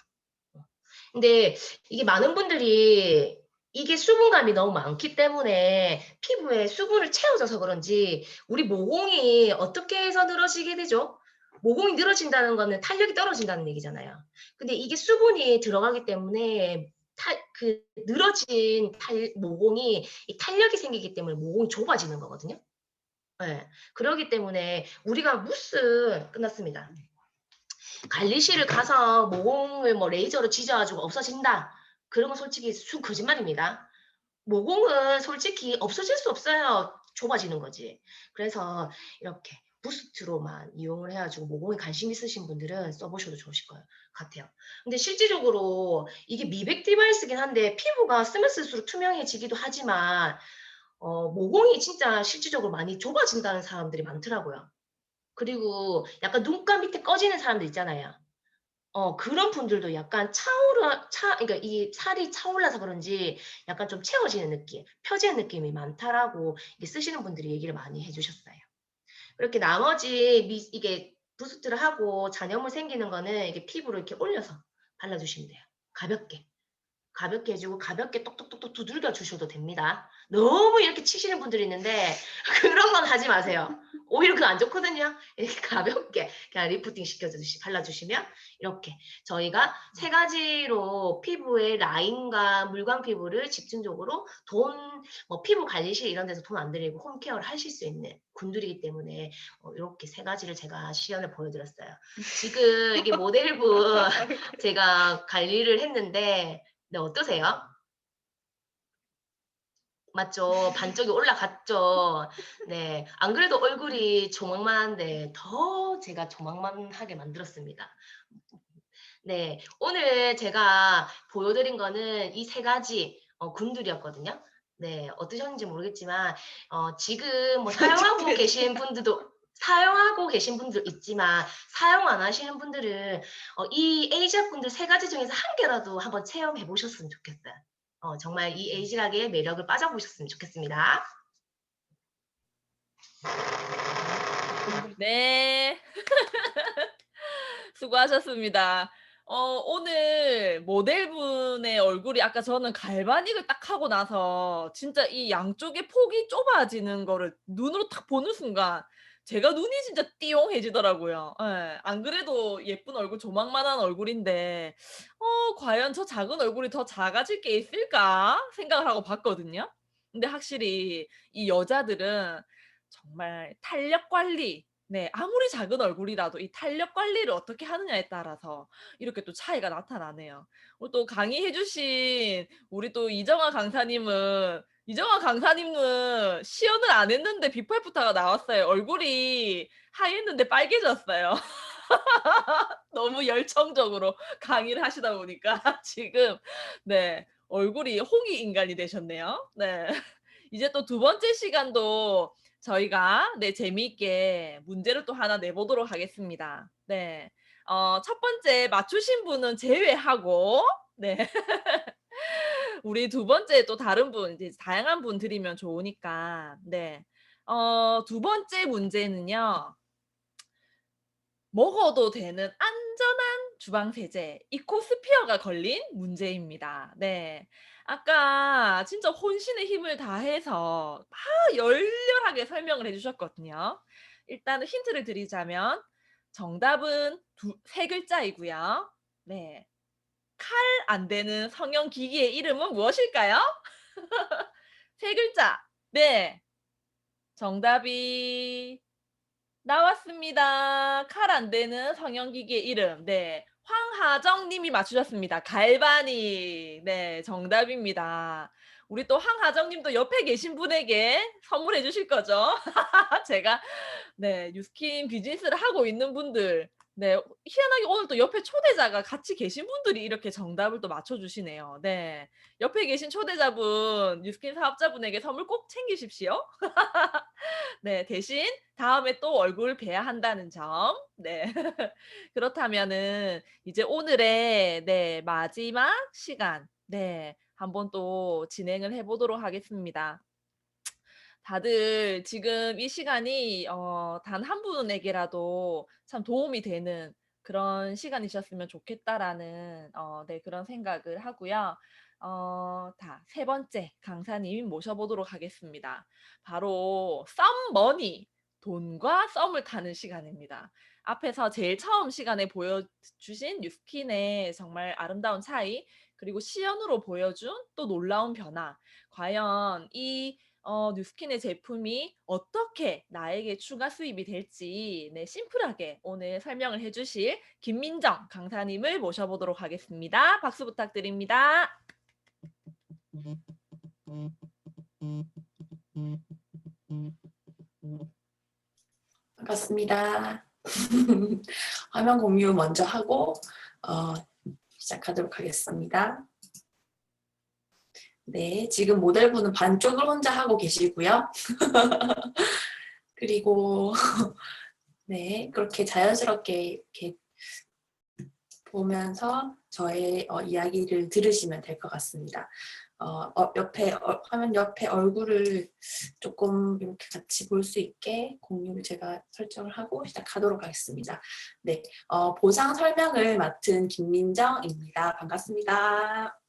근데 이게 많은 분들이 이게 수분감이 너무 많기 때문에 피부에 수분을 채워줘서 그런지 우리 모공이 어떻게 해서 늘어지게 되죠? 모공이 늘어진다는 거는 탄력이 떨어진다는 얘기잖아요. 근데 이게 수분이 들어가기 때문에 늘어진 모공이 이 탄력이 생기기 때문에 모공이 좁아지는 거거든요. 네. 그렇기 때문에 우리가 끝났습니다. 관리실을 가서 모공을 뭐 레이저로 지져가지고 없어진다. 그런 건 솔직히 거짓말입니다. 모공은 솔직히 없어질 수 없어요. 좁아지는 거지. 그래서 이렇게 부스트로만 이용을 해가지고 모공에 관심 있으신 분들은 써보셔도 좋으실 것 같아요. 근데 실질적으로 이게 미백 디바이스긴 한데 피부가 쓰면 쓸수록 투명해지기도 하지만 모공이 진짜 실질적으로 많이 좁아진다는 사람들이 많더라고요. 그리고 약간 눈가 밑에 꺼지는 사람들 있잖아요. 그런 분들도 약간 그러니까 이 살이 차올라서 그런지 약간 좀 채워지는 느낌, 펴지는 느낌이 많다라고 쓰시는 분들이 얘기를 많이 해주셨어요. 그렇게 나머지 이게 부스트를 하고 잔여물 생기는 거는 이게 피부로 이렇게 올려서 발라주시면 돼요. 가볍게 해주고 가볍게 똑똑똑똑 두들겨 주셔도 됩니다. 너무 이렇게 치시는 분들이 있는데 그런 건 하지 마세요. 오히려 그거 안 좋거든요. 이렇게 가볍게 그냥 리프팅 시켜주듯이 발라주시면 이렇게 저희가 3가지로 피부의 라인과 물광 피부를 집중적으로 피부 관리실 이런 데서 돈 안 들이고 홈케어를 하실 수 있는 군들이기 때문에 이렇게 3가지를 제가 시연을 보여드렸어요. 지금 이게 모델분 제가 관리를 했는데 네, 어떠세요? 맞죠? 반쪽이 올라갔죠? 네. 안 그래도 얼굴이 조망만한데 더 제가 조망만하게 만들었습니다. 네. 오늘 제가 보여드린 거는 이 3가지 군들이었거든요. 네, 어떠셨는지 모르겠지만 지금 뭐 사용하고 계신 분들도 있지만 사용 안 하시는 분들은 이 에이지락분들 3가지 중에서 한 개라도 한번 체험해 보셨으면 좋겠어요. 정말 이 에이지락의 매력을 빠져보셨으면 좋겠습니다. 네. 수고하셨습니다. 오늘 모델분의 얼굴이 아까 저는 갈바닉을 딱 하고 나서 진짜 이 양쪽의 폭이 좁아지는 거를 눈으로 딱 보는 순간 제가 눈이 진짜 띠용해지더라고요. 예. 안 그래도 예쁜 얼굴 조망만한 얼굴인데 과연 저 작은 얼굴이 더 작아질 게 있을까 생각을 하고 봤거든요. 근데 확실히 이 여자들은 정말 탄력 관리, 네, 아무리 작은 얼굴이라도 이 탄력 관리를 어떻게 하느냐에 따라서 이렇게 또 차이가 나타나네요. 오늘 또 강의해 주신 우리 또 이정아 강사님은 시연을 안 했는데 비포 애프터가 나왔어요. 얼굴이 하얘는데 빨개졌어요. 너무 열정적으로 강의를 하시다 보니까 지금 네, 얼굴이 홍이 인간이 되셨네요. 네. 이제 또 두 번째 시간도 저희가 네, 재미있게 문제를 또 하나 내보도록 하겠습니다. 네. 첫 번째 맞추신 분은 제외하고 네. 우리 두 번째 또 다른 분 이제 다양한 분 드리면 좋으니까 네. 두 번째 문제는요. 먹어도 되는 안전한 주방 세제 이코스피어가 걸린 문제입니다. 네. 아까 진짜 혼신의 힘을 다해서 막 열렬하게 설명을 해 주셨거든요. 일단은 힌트를 드리자면 정답은 세 글자이고요. 네. 칼 안 되는 성형 기기의 이름은 무엇일까요? 세 글자. 네. 정답이 나왔습니다. 칼 안 되는 성형기기의 이름. 네. 황하정 님이 맞추셨습니다. 갈바닉. 네, 정답입니다. 우리 또 황하정 님도 옆에 계신 분에게 선물해 주실 거죠? 제가 네, 뉴스킨 비즈니스를 하고 있는 분들 네, 희한하게 오늘 또 옆에 초대자가 같이 계신 분들이 이렇게 정답을 또 맞춰주시네요. 네, 옆에 계신 초대자분 뉴스킨 사업자분에게 선물 꼭 챙기십시오. 네, 대신 다음에 또 얼굴 뵈야 한다는 점. 네. 그렇다면은 이제 오늘의 네, 마지막 시간. 네. 한번 또 진행을 해 보도록 하겠습니다. 다들 지금 이 시간이 단 한 분에게라도 참 도움이 되는 그런 시간이셨으면 좋겠다라는 네, 그런 생각을 하고요. 세 번째 강사님 모셔보도록 하겠습니다. 바로 썸머니, 돈과 썸을 타는 시간입니다. 앞에서 제일 처음 시간에 보여주신 뉴스킨의 정말 아름다운 차이, 그리고 시연으로 보여준 또 놀라운 변화. 과연 이 뉴스킨의 제품이 어떻게 나에게 추가 수입이 될지 네, 심플하게 오늘 설명을 해주실 김민정 강사님을 모셔보도록 하겠습니다. 박수 부탁드립니다. 반갑습니다. 화면 공유 먼저 하고 시작하도록 하겠습니다. 네, 지금 모델분은 반쪽을 혼자 하고 계시고요. 그리고 네, 그렇게 자연스럽게 이렇게 보면서 저의 이야기를 들으시면 될 것 같습니다. 화면 옆에 얼굴을 조금 이렇게 같이 볼 수 있게 공유를 제가 설정을 하고 시작하도록 하겠습니다. 네, 보상 설명을 맡은 김민정입니다. 반갑습니다.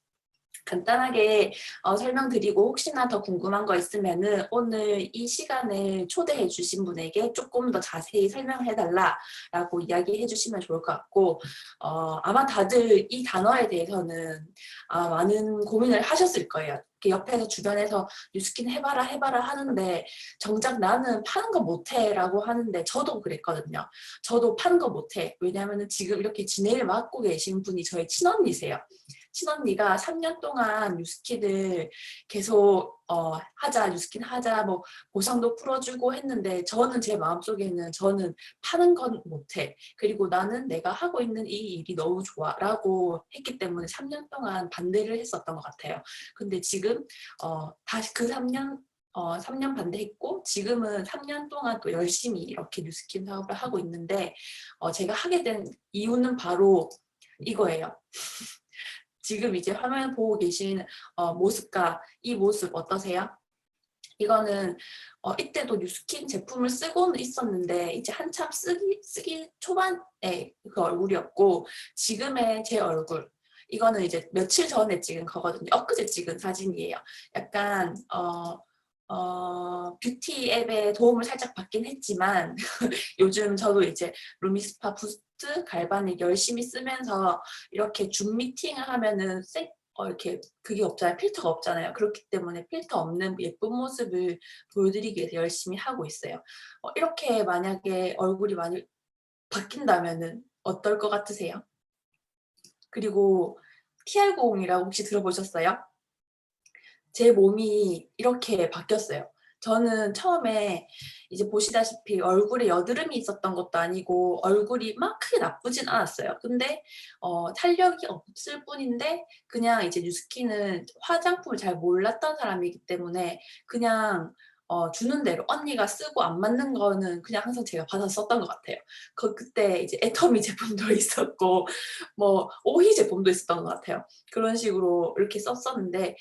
간단하게 설명드리고 혹시나 더 궁금한 거 있으면은 오늘 이 시간을 초대해 주신 분에게 조금 더 자세히 설명해달라라고 이야기해 주시면 좋을 것 같고 아마 다들 이 단어에 대해서는 많은 고민을 하셨을 거예요. 옆에서 주변에서 뉴스킨 해봐라 하는데 정작 나는 파는 거 못해 라고 하는데 저도 그랬거든요. 저도 파는 거 못해. 왜냐하면 지금 이렇게 진행을 맡고 계신 분이 저의 친언니세요. 친언니가 3년 동안 뉴스킨을 계속 하자, 뉴스킨 하자, 뭐 보상도 풀어주고 했는데 저는 제 마음속에는 저는 파는 건 못해. 그리고 나는 내가 하고 있는 이 일이 너무 좋아 라고 했기 때문에 3년 동안 반대를 했었던 것 같아요. 근데 지금 다시 그 3년 반대했고 지금은 3년 동안 또 열심히 이렇게 뉴스킨 사업을 하고 있는데 제가 하게 된 이유는 바로 이거예요. 지금 이제 화면 보고 계신 모습과 이 모습 어떠세요? 이거는 이때도 뉴스킨 제품을 쓰고는 있었는데 이제 한참 쓰기 초반에 그 얼굴이었고 지금의 제 얼굴 이거는 이제 며칠 전에 찍은 거거든요. 엊그제 찍은 사진이에요. 약간 뷰티 앱의 도움을 살짝 받긴 했지만 요즘 저도 이제 루미스파 부스트 갈바닉 열심히 쓰면서 이렇게 줌 미팅을 하면은 이렇게 그게 없잖아요. 필터가 없잖아요. 그렇기 때문에 필터 없는 예쁜 모습을 보여드리기 위해서 열심히 하고 있어요. 이렇게 만약에 얼굴이 많이 바뀐다면은 어떨 것 같으세요? 그리고 TR90이라고 혹시 들어보셨어요? 제 몸이 이렇게 바뀌었어요. 저는 처음에 이제 보시다시피 얼굴에 여드름이 있었던 것도 아니고 얼굴이 막 크게 나쁘진 않았어요. 근데 탄력이 없을 뿐인데 그냥 이제 뉴스킨은 화장품을 잘 몰랐던 사람이기 때문에 그냥 주는 대로 언니가 쓰고 안 맞는 거는 그냥 항상 제가 받아서 썼던 것 같아요. 그때 이제 애터미 제품도 있었고 뭐 오희 제품도 있었던 것 같아요. 그런 식으로 이렇게 썼었는데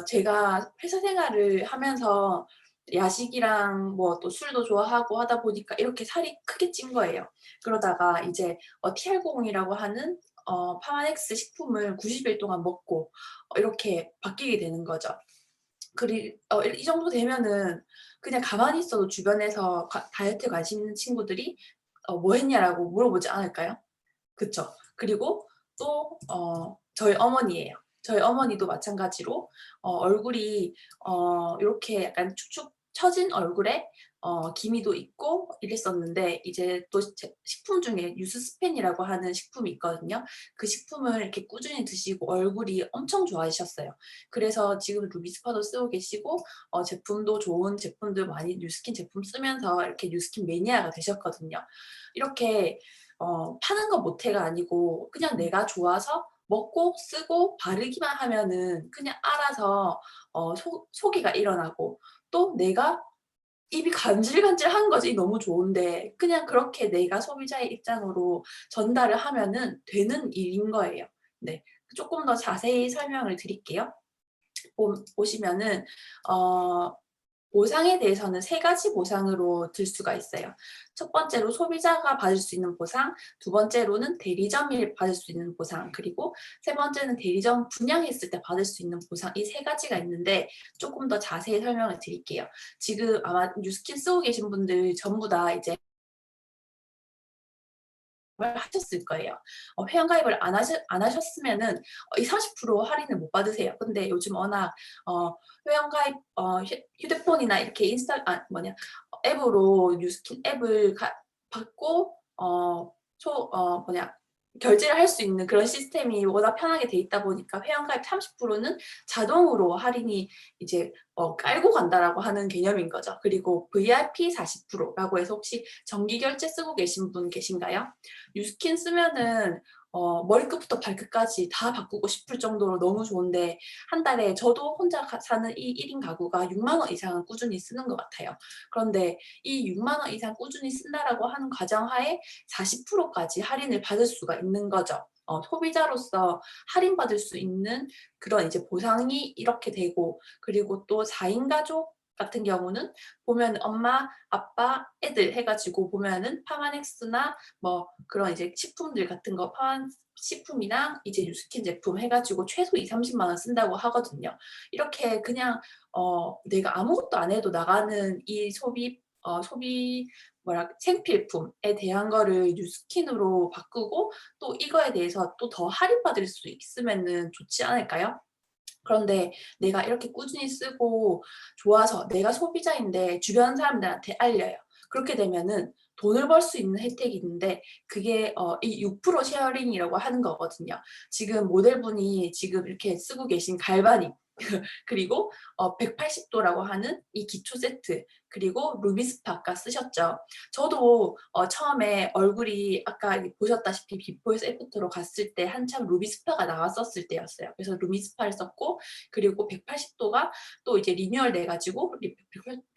제가 회사 생활을 하면서 야식이랑 뭐 또 술도 좋아하고 하다 보니까 이렇게 살이 크게 찐 거예요. 그러다가 이제 TR90이라고 하는 파마넥스 식품을 90일 동안 먹고 이렇게 바뀌게 되는 거죠. 이 정도 되면은 그냥 가만히 있어도 주변에서 다이어트에 관심 있는 친구들이 뭐 했냐라고 물어보지 않을까요? 그쵸? 그리고 또 저희 어머니예요. 저희 어머니도 마찬가지로 얼굴이 이렇게 약간 축축 처진 얼굴에 기미도 있고 이랬었는데 이제 또 식품 중에 유스스펜이라고 하는 식품이 있거든요. 그 식품을 이렇게 꾸준히 드시고 얼굴이 엄청 좋아지셨어요. 그래서 지금 루비스파도 쓰고 계시고 제품도 좋은 제품들 많이 뉴스킨 제품 쓰면서 이렇게 뉴스킨 매니아가 되셨거든요. 이렇게 파는 거 못해가 아니고 그냥 내가 좋아서 먹고 쓰고 바르기만 하면은 그냥 알아서 소기가 일어나고 또 내가 입이 간질간질한 거지 너무 좋은데 그냥 그렇게 내가 소비자의 입장으로 전달을 하면은 되는 일인 거예요. 네, 조금 더 자세히 설명을 드릴게요. 보시면은 보상에 대해서는 3가지 보상으로 들 수가 있어요. 첫 번째로 소비자가 받을 수 있는 보상, 두 번째로는 대리점이 받을 수 있는 보상, 그리고 세 번째는 대리점 분양했을 때 받을 수 있는 보상, 이 3가지가 있는데 조금 더 자세히 설명을 드릴게요. 지금 아마 뉴스킨 쓰고 계신 분들 전부 다 이제 하셨을 거예요. 회원가입을 안 하셨으면은 이 30% 할인을 못 받으세요. 근데 요즘 워낙 회원가입 휴대폰이나 이렇게 앱으로 뉴스킨 앱을 받고 결제를 할 수 있는 그런 시스템이 워낙 편하게 돼 있다 보니까 회원가입 30%는 자동으로 할인이 이제 깔고 간다라고 하는 개념인 거죠. 그리고 VIP 40%라고 해서 혹시 정기 결제 쓰고 계신 분 계신가요? 뉴스킨 쓰면은 머리끝부터 발끝까지 다 바꾸고 싶을 정도로 너무 좋은데 한 달에 저도 혼자 사는 이 1인 가구가 6만 원 이상은 꾸준히 쓰는 것 같아요. 그런데 이 6만 원 이상 꾸준히 쓴다라고 하는 가정하에 40%까지 할인을 받을 수가 있는 거죠. 소비자로서 할인받을 수 있는 그런 이제 보상이 이렇게 되고 그리고 또 4인 가족 같은 경우는 보면 엄마, 아빠, 애들 해가지고 보면은 파마넥스나 뭐 그런 이제 식품들 같은 거 식품이나 이제 뉴스킨 제품 해가지고 최소 20-30만 원 쓴다고 하거든요. 이렇게 그냥 내가 아무것도 안 해도 나가는 이 생필품에 대한 거를 뉴스킨으로 바꾸고 또 이거에 대해서 또 더 할인받을 수 있으면은 좋지 않을까요? 그런데 내가 이렇게 꾸준히 쓰고 좋아서 내가 소비자인데 주변 사람들한테 알려요. 그렇게 되면은 돈을 벌 수 있는 혜택이 있는데 그게 이 6% 쉐어링이라고 하는 거거든요. 지금 모델분이 지금 이렇게 쓰고 계신 갈바닉 그리고 180도라고 하는 이 기초 세트 그리고 루비스파 아까 쓰셨죠. 저도 처음에 얼굴이 아까 보셨다시피 비포에서 애프터로 갔을 때 한참 루비스파가 나왔었을 때였어요. 그래서 루비스파를 썼고 그리고 180도가 또 이제 리뉴얼 돼가지고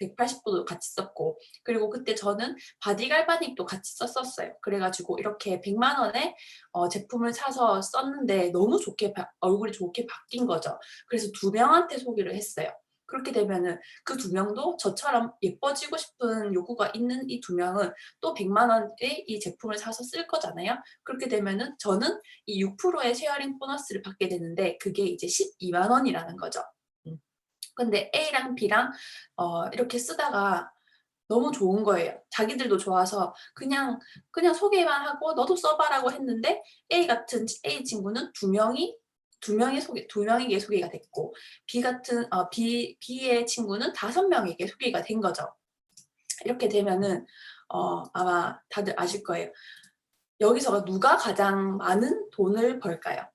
180도도 같이 썼고 그리고 그때 저는 바디 갈바닉도 같이 썼었어요. 그래가지고 이렇게 100만 원에 제품을 사서 썼는데 너무 좋게 얼굴이 좋게 바뀐 거죠. 그래서 2명한테 소개를 했어요. 그렇게 되면은 그 2명도 저처럼 예뻐지고 싶은 요구가 있는 이 2명은 또 100만 원에 이 제품을 사서 쓸 거잖아요. 그렇게 되면은 저는 이 6%의 쉐어링 보너스를 받게 되는데 그게 이제 12만 원이라는 거죠. 근데 A랑 B랑 이렇게 쓰다가 너무 좋은 거예요. 자기들도 좋아서 그냥 소개만 하고 너도 써봐라고 했는데 A 친구는 2명에게 소개가 됐고 B의 친구는 5명에게 소개가 된 거죠. 이렇게 되면은 아마 다들 아실 거예요. 여기서 누가 가장 많은 돈을 벌까요?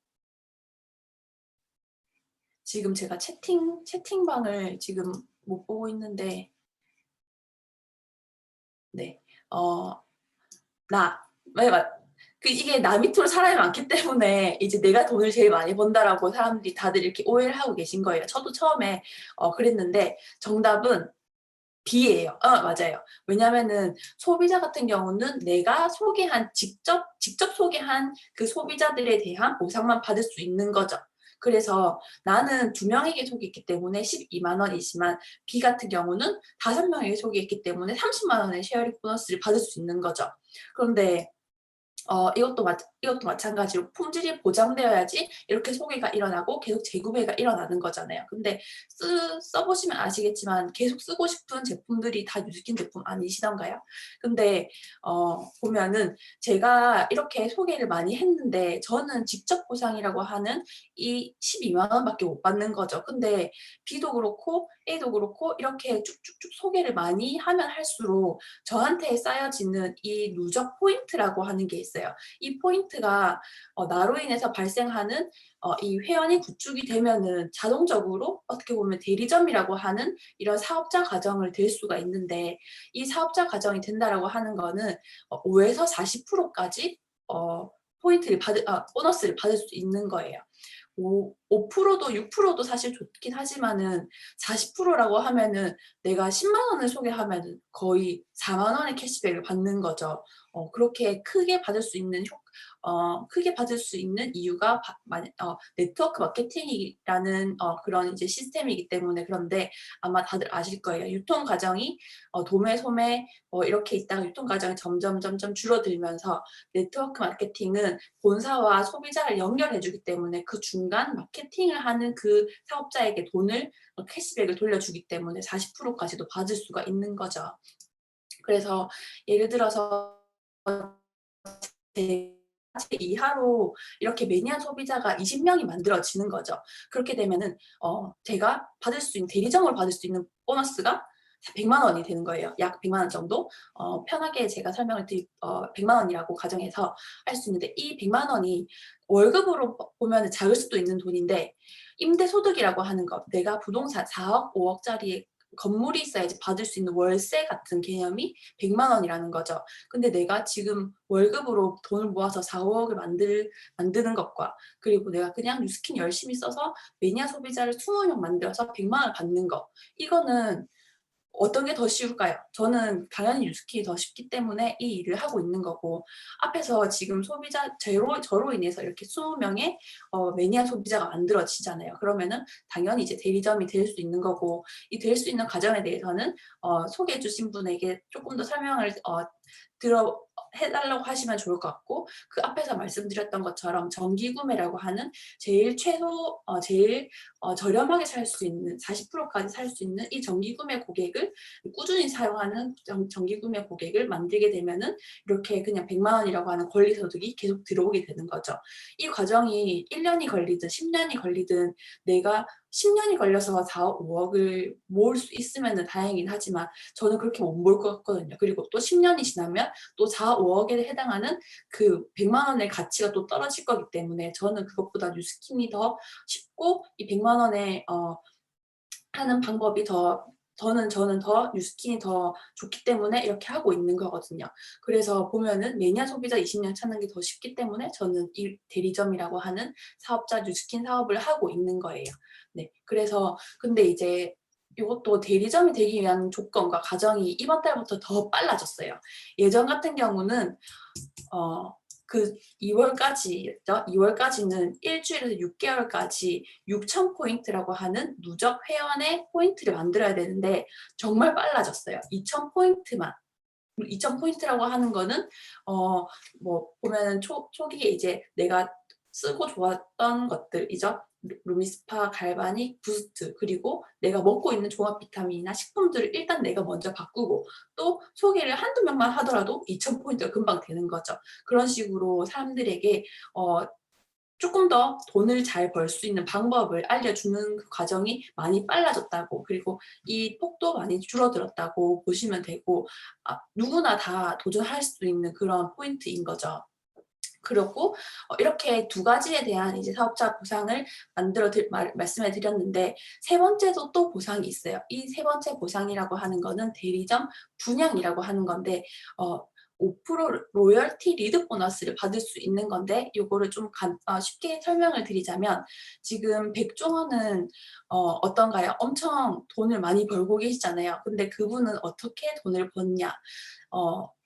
지금 제가 채팅방을 지금 못 보고 있는데 네, 이게 나 밑으로 사람이 많기 때문에 이제 내가 돈을 제일 많이 번다라고 사람들이 다들 이렇게 오해를 하고 계신 거예요. 저도 처음에 그랬는데 정답은 B예요. 맞아요. 왜냐면은 소비자 같은 경우는 내가 직접 소개한 그 소비자들에 대한 보상만 받을 수 있는 거죠. 그래서 나는 2명에게 소개했기 때문에 12만 원이지만 B 같은 경우는 5명에게 소개했기 때문에 30만 원의 쉐어링 보너스를 받을 수 있는 거죠. 그런데 이것도 마찬가지로 품질이 보장되어야지 이렇게 소개가 일어나고 계속 재구매가 일어나는 거잖아요. 근데 써보시면 아시겠지만 계속 쓰고 싶은 제품들이 다 뉴스킨 제품 아니시던가요? 근데 보면은 제가 이렇게 소개를 많이 했는데 저는 직접 보상이라고 하는 이 12만 원밖에 못 받는 거죠. 근데 B도 그렇고 A도 그렇고 이렇게 쭉쭉쭉 소개를 많이 하면 할수록 저한테 쌓여지는 이 누적 포인트라고 하는 게 있어요. 이 포인트가 나로 인해서 발생하는 이 회원이 구축이 되면은 자동적으로 어떻게 보면 대리점이라고 하는 이런 사업자 과정을 될 수가 있는데 이 사업자 과정이 된다라고 하는 거는 5에서 40%까지 보너스를 받을 수 있는 거예요. 5%도 6%도 사실 좋긴 하지만은 40%라고 하면은 내가 10만 원을 소개하면은 거의 4만 원의 캐시백을 받는 거죠. 그렇게 크게 받을 수 있는 이유가 네트워크 마케팅이라는 그런 이제 시스템이기 때문에. 그런데 아마 다들 아실 거예요. 유통 과정이 도매, 소매 이렇게 있다가 유통 과정이 점점 줄어들면서 네트워크 마케팅은 본사와 소비자를 연결해주기 때문에 그 중간 마케팅을 하는 그 사업자에게 돈을 캐시백을 돌려주기 때문에 40%까지도 받을 수가 있는 거죠. 그래서 예를 들어서 제 이하로 이렇게 매니아 소비자가 20명이 만들어지는 거죠. 그렇게 되면은 제가 대리점으로 받을 수 있는 보너스가 100만 원이 되는 거예요. 약 100만 원 정도. 편하게 제가 설명을 100만 원이라고 가정해서 할 수 있는데 이 100만 원이 월급으로 보면 작을 수도 있는 돈인데 임대소득이라고 하는 것, 내가 부동산 4억, 5억짜리 건물이 있어야지 받을 수 있는 월세 같은 개념이 100만 원이라는 거죠. 근데 내가 지금 월급으로 돈을 모아서 4, 5억을 만드는 것과 그리고 내가 그냥 뉴스킨 열심히 써서 매니아 소비자를 20명 만들어서 100만 원을 받는 거, 이거는 어떤 게 더 쉬울까요? 저는 당연히 뉴스킨이 더 쉽기 때문에 이 일을 하고 있는 거고, 앞에서 지금 저로 인해서 이렇게 20명의 매니아 소비자가 만들어지잖아요. 그러면은 당연히 이제 대리점이 될 수 있는 거고, 이 될 수 있는 과정에 대해서는 소개해 주신 분에게 조금 더 설명을 해달라고 하시면 좋을 것 같고, 그 앞에서 말씀드렸던 것처럼 정기 구매라고 하는 제일 저렴하게 살 수 있는 40%까지 살 수 있는 이 정기 구매 고객을 꾸준히 사용하는 정기 구매 고객을 만들게 되면은 이렇게 그냥 100만 원이라고 하는 권리 소득이 계속 들어오게 되는 거죠. 이 과정이 1년이 걸리든 10년이 걸리든 내가 10년이 걸려서 4억, 5억을 모을 수 있으면 다행이긴 하지만 저는 그렇게 못 모을 것 같거든요. 그리고 또 10년이 지나면 또 4억, 5억에 해당하는 그 100만 원의 가치가 또 떨어질 거기 때문에 저는 그것보다 뉴스킨이 더 쉽고 이 100만 원에 하는 방법이 저는 더 뉴스킨이 더 좋기 때문에 이렇게 하고 있는 거거든요. 그래서 보면은 매니아 소비자 20년 찾는 게 더 쉽기 때문에 저는 이 대리점이라고 하는 사업자 뉴스킨 사업을 하고 있는 거예요. 네, 그래서 근데 이제 이것도 대리점이 되기 위한 조건과 과정이 이번 달부터 더 빨라졌어요. 예전 같은 경우는 그 2월까지였죠. 2월까지는 일주일에서 6개월까지 6,000포인트라고 하는 누적 회원의 포인트를 만들어야 되는데 정말 빨라졌어요. 2,000포인트만. 2,000포인트라고 하는 거는 뭐 보면은 초기에 이제 내가 쓰고 좋았던 것들이죠. 루미스파, 갈바닉, 부스트, 그리고 내가 먹고 있는 종합 비타민이나 식품들을 일단 내가 먼저 바꾸고 또 소개를 한두 명만 하더라도 2,000포인트가 금방 되는 거죠. 그런 식으로 사람들에게 조금 더 돈을 잘 벌 수 있는 방법을 알려주는 그 과정이 많이 빨라졌다고, 그리고 이 폭도 많이 줄어들었다고 보시면 되고, 누구나 다 도전할 수 있는 그런 포인트인 거죠. 그렇고 이렇게 두 가지에 대한 이제 사업자 보상을 말씀을 드렸는데, 세 번째도 또 보상이 있어요. 이 세 번째 보상이라고 하는 거는 대리점 분양이라고 하는 건데 5% 로열티 리드 보너스를 받을 수 있는 건데, 이거를 좀 쉽게 설명을 드리자면, 지금 백종원은 어떤가요? 엄청 돈을 많이 벌고 계시잖아요. 근데 그분은 어떻게 돈을 버냐?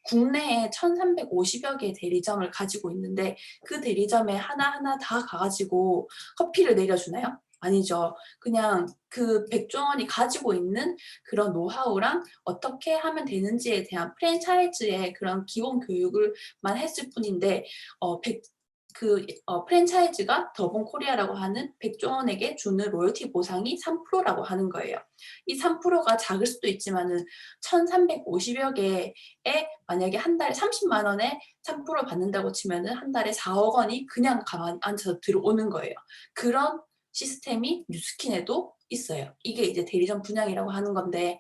국내에 1,350여 개의 대리점을 가지고 있는데 그 대리점에 하나하나 다 가가지고 커피를 내려주나요? 아니죠. 그냥 그 백종원이 가지고 있는 그런 노하우랑 어떻게 하면 되는지에 대한 프랜차이즈의 그런 기본 교육을만 했을 뿐인데 프랜차이즈가 더본코리아라고 하는 백종원에게 주는 로열티 보상이 3%라고 하는 거예요. 이 3%가 작을 수도 있지만은 1,350여 개에 만약에 한 달에 30만 원에 3% 받는다고 치면은 한 달에 4억 원이 그냥 가만히 앉아서 들어오는 거예요. 그런 시스템이 뉴스킨에도 있어요. 이게 이제 대리점 분양이라고 하는 건데,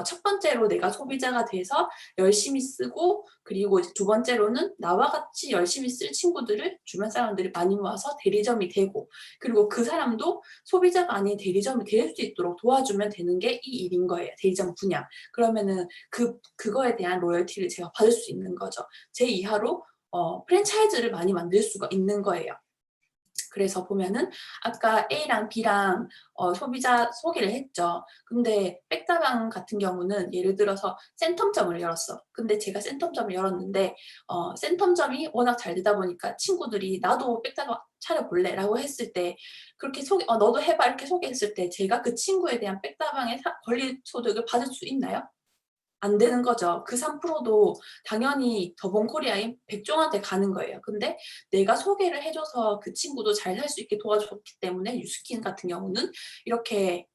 첫 번째로 내가 소비자가 돼서 열심히 쓰고, 그리고 이제 두 번째로는 나와 같이 열심히 쓸 친구들을, 주변 사람들이 많이 모아서 대리점이 되고, 그리고 그 사람도 소비자가 아닌 대리점이 될 수 있도록 도와주면 되는 게 이 일인 거예요. 대리점 분양. 그러면은 그거에 대한 로열티를 제가 받을 수 있는 거죠. 제 이하로 프랜차이즈를 많이 만들 수가 있는 거예요. 그래서 보면은 아까 A랑 B랑 소비자 소개를 했죠. 근데 백다방 같은 경우는 예를 들어서 센텀점을 열었어. 근데 제가 센텀점을 열었는데 센텀점이 워낙 잘 되다 보니까 친구들이 나도 백다방 차려볼래 라고 했을 때, 그렇게 너도 해봐 이렇게 소개했을 때 제가 그 친구에 대한 백다방의 권리 소득을 받을 수 있나요? 안 되는 거죠. 그 3%도 당연히 더본코리아인 백종원한테 가는 거예요. 근데 내가 소개를 해줘서 그 친구도 잘 살 수 있게 도와줬기 때문에 뉴스킨 같은 경우는 이렇게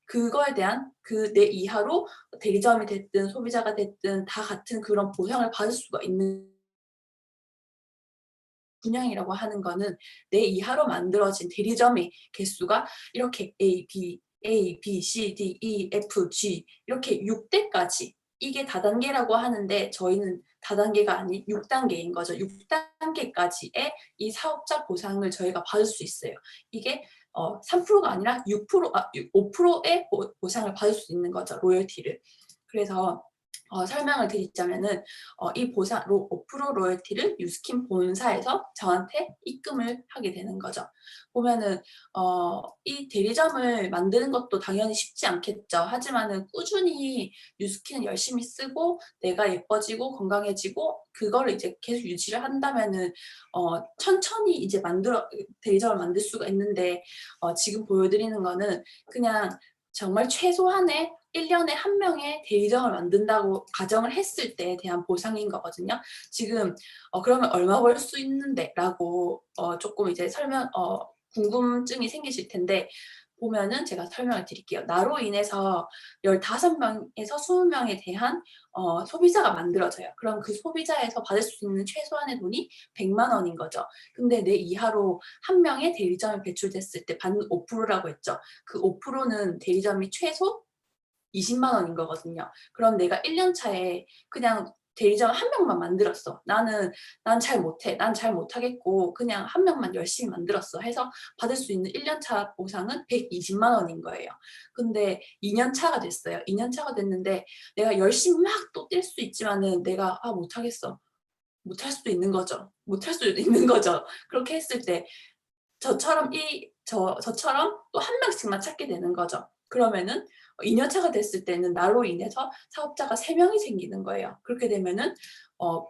그거에 대한 내 이하로 대리점이 됐든 소비자가 됐든 다 같은 그런 보상을 받을 수가 있는, 분양이라고 하는 거는 내 이하로 만들어진 대리점의 개수가 이렇게 A, B, C, D, E, F, G 이렇게 6대까지, 이게 다단계라고 하는데 저희는 다단계가 아닌 6단계인 거죠. 6단계까지의 이 사업자 보상을 저희가 받을 수 있어요. 이게 3%가 아니라 5%의 보상을 받을 수 있는 거죠. 로열티를. 그래서 설명을 드리자면은 이 보상 5% 로열티를 뉴스킨 본사에서 저한테 입금을 하게 되는 거죠. 보면은 이 대리점을 만드는 것도 당연히 쉽지 않겠죠. 하지만은 꾸준히 뉴스킨을 열심히 쓰고 내가 예뻐지고 건강해지고 그거를 이제 계속 유지를 한다면은 천천히 이제 대리점을 만들 수가 있는데, 지금 보여드리는 거는 그냥 정말 최소한의 1년에 한 명의 대리점을 만든다고 가정을 했을 때에 대한 보상인 거거든요. 지금 그러면 얼마 벌 수 있는데? 라고 조금 이제 궁금증이 생기실 텐데, 보면은 제가 설명을 드릴게요. 나로 인해서 15명에서 20명에 대한 소비자가 만들어져요. 그럼 그 소비자에서 받을 수 있는 최소한의 돈이 100만 원인 거죠. 근데 내 이하로 한 명의 대리점이 배출됐을 때 받는 5%라고 했죠. 그 5%는 대리점이 최소 20만 원인 거거든요. 그럼 내가 1년 차에 그냥 대리점 한 명만 만들었어. 난 잘 못해. 난 잘 못하겠고 그냥 한 명만 열심히 만들었어. 해서 받을 수 있는 1년 차 보상은 120만 원인 거예요. 근데 2년 차가 됐어요. 2년 차가 됐는데 내가 열심히 막 또 뛸 수 있지만은 내가 못하겠어. 못할 수도 있는 거죠. 못할 수도 있는 거죠. 그렇게 했을 때 저처럼 저처럼 또 한 명씩만 찾게 되는 거죠. 그러면은 2년 차가 됐을 때는 나로 인해서 사업자가 3명이 생기는 거예요. 그렇게 되면은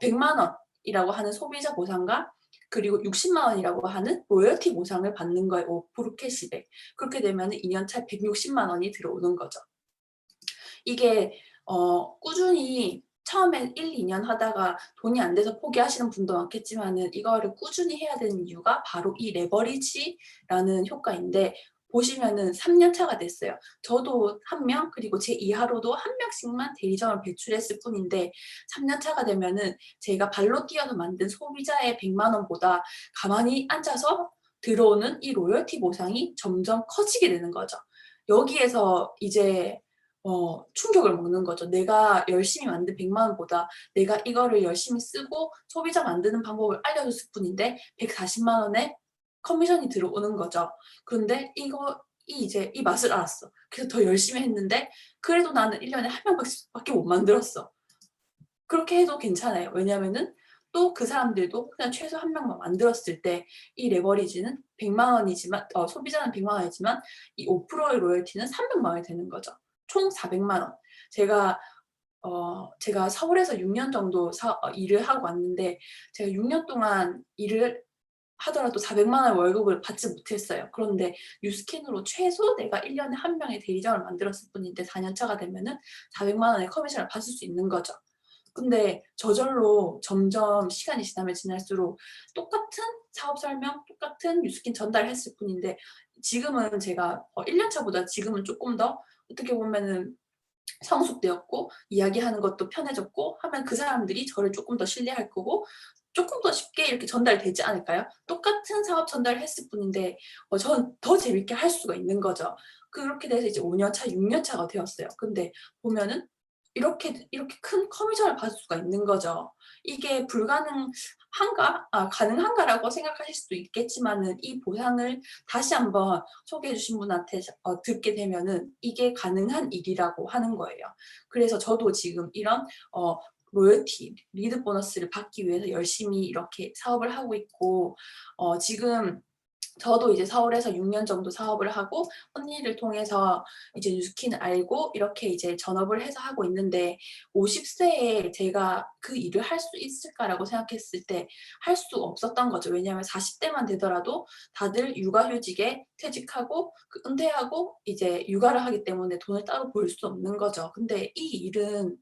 100만 원이라고 하는 소비자 보상과 그리고 60만 원이라고 하는 로열티 보상을 받는 거예요. 5% 캐시백. 그렇게 되면은 2년 차에 160만 원이 들어오는 거죠. 이게 꾸준히 처음엔 1, 2년 하다가 돈이 안 돼서 포기하시는 분도 많겠지만은 이거를 꾸준히 해야 되는 이유가 바로 이 레버리지라는 효과인데 보시면은 3년 차가 됐어요. 저도 한 명 그리고 제 이하로도 한 명씩만 대리점을 배출했을 뿐인데 3년 차가 되면은 제가 발로 뛰어서 만든 소비자의 100만 원보다 가만히 앉아서 들어오는 이 로열티 보상이 점점 커지게 되는 거죠. 여기에서 이제 충격을 먹는 거죠. 내가 열심히 만든 100만 원보다 내가 이거를 열심히 쓰고 소비자 만드는 방법을 알려줬을 뿐인데 140만 원의 커미션이 들어오는 거죠. 그런데 이제 이 맛을 알았어. 그래서 더 열심히 했는데 그래도 나는 1년에 한 명밖에 못 만들었어. 그렇게 해도 괜찮아요. 왜냐면은 또 그 사람들도 그냥 최소 한 명만 만들었을 때 이 레버리지는 100만 원이지만 소비자는 100만 원이지만 이 5%의 로열티는 300만 원이 되는 거죠. 총 400만 원. 제가 서울에서 6년 정도 일을 하고 왔는데 제가 6년 동안 일을 하더라도 400만 원 월급을 받지 못했어요. 그런데 뉴스킨으로 최소 내가 1년에 한 명의 대리점을 만들었을 뿐인데 4년 차가 되면은 400만 원의 커미션을 받을 수 있는 거죠. 근데 저절로 점점 시간이 지나면 지날수록 똑같은 사업 설명, 똑같은 뉴스킨 전달을 했을 뿐인데 지금은 제가 1년 차보다 지금은 조금 더 어떻게 보면은 성숙되었고 이야기하는 것도 편해졌고 하면 그 사람들이 저를 조금 더 신뢰할 거고 조금 더 쉽게 이렇게 전달되지 않을까요? 똑같은 사업 전달을 했을 뿐인데 전 더 재밌게 할 수가 있는 거죠. 그렇게 돼서 이제 5년 차, 6년 차가 되었어요. 근데 보면은 이렇게 큰 커미션을 받을 수가 있는 거죠. 이게 가능한가라고 생각하실 수도 있겠지만은 이 보상을 다시 한번 소개해 주신 분한테 듣게 되면은 이게 가능한 일이라고 하는 거예요. 그래서 저도 지금 이런 로열티, 리드 보너스를 받기 위해서 열심히 이렇게 사업을 하고 있고 지금 저도 이제 서울에서 6년 정도 사업을 하고 언니를 통해서 이제 뉴스킨을 알고 이렇게 이제 전업을 해서 하고 있는데 50세에 제가 그 일을 할 수 있을까라고 생각했을 때 할 수 없었던 거죠. 왜냐하면 40대만 되더라도 다들 육아휴직에 퇴직하고 은퇴하고 이제 육아를 하기 때문에 돈을 따로 벌 수 없는 거죠. 근데 이 일은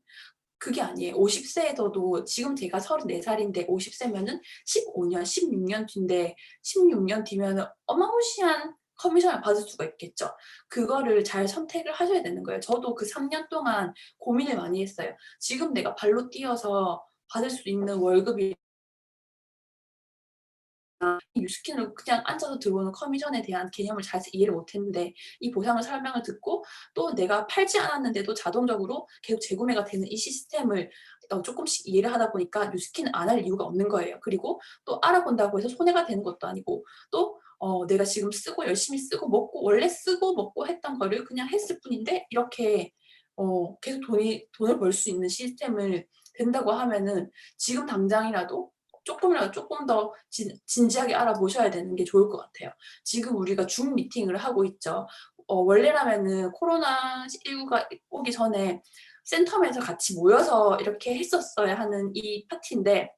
그게 아니에요. 50세에서도 지금 제가 34살인데 50세면은 15년, 16년 뒤인데 16년 뒤면은 어마무시한 커미션을 받을 수가 있겠죠. 그거를 잘 선택을 하셔야 되는 거예요. 저도 그 3년 동안 고민을 많이 했어요. 지금 내가 발로 뛰어서 받을 수 있는 월급이 뉴스킨을 그냥 앉아서 들어오는 커미션에 대한 개념을 잘 이해를 못했는데 이 보상을 설명을 듣고 또 내가 팔지 않았는데도 자동적으로 계속 재구매가 되는 이 시스템을 조금씩 이해를 하다 보니까 뉴스킨을 안 할 이유가 없는 거예요. 그리고 또 알아본다고 해서 손해가 되는 것도 아니고 또 내가 지금 쓰고 열심히 쓰고 먹고 원래 쓰고 먹고 했던 거를 그냥 했을 뿐인데 이렇게 계속 돈을 벌 수 있는 시스템을 된다고 하면은 지금 당장이라도 조금 더 진지하게 알아보셔야 되는 게 좋을 것 같아요. 지금 우리가 줌 미팅을 하고 있죠. 원래라면은 코로나19가 오기 전에 센텀에서 같이 모여서 이렇게 했었어야 하는 이 파티인데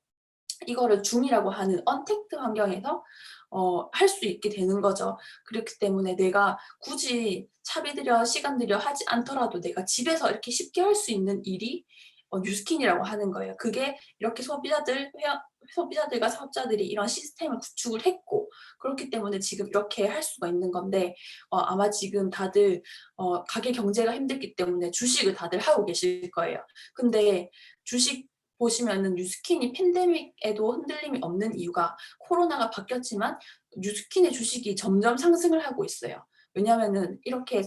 이거를 줌이라고 하는 언택트 환경에서 할 수 있게 되는 거죠. 그렇기 때문에 내가 굳이 차비 들여 시간 들여 하지 않더라도 내가 집에서 이렇게 쉽게 할 수 있는 일이 뉴스킨이라고 하는 거예요. 그게 이렇게 소비자들과 사업자들이 이런 시스템을 구축을 했고 그렇기 때문에 지금 이렇게 할 수가 있는 건데 아마 지금 다들 가계 경제가 힘들기 때문에 주식을 다들 하고 계실 거예요. 근데 주식 보시면은 뉴스킨이 팬데믹에도 흔들림이 없는 이유가 코로나가 바뀌었지만 뉴스킨의 주식이 점점 상승을 하고 있어요. 왜냐면은 이렇게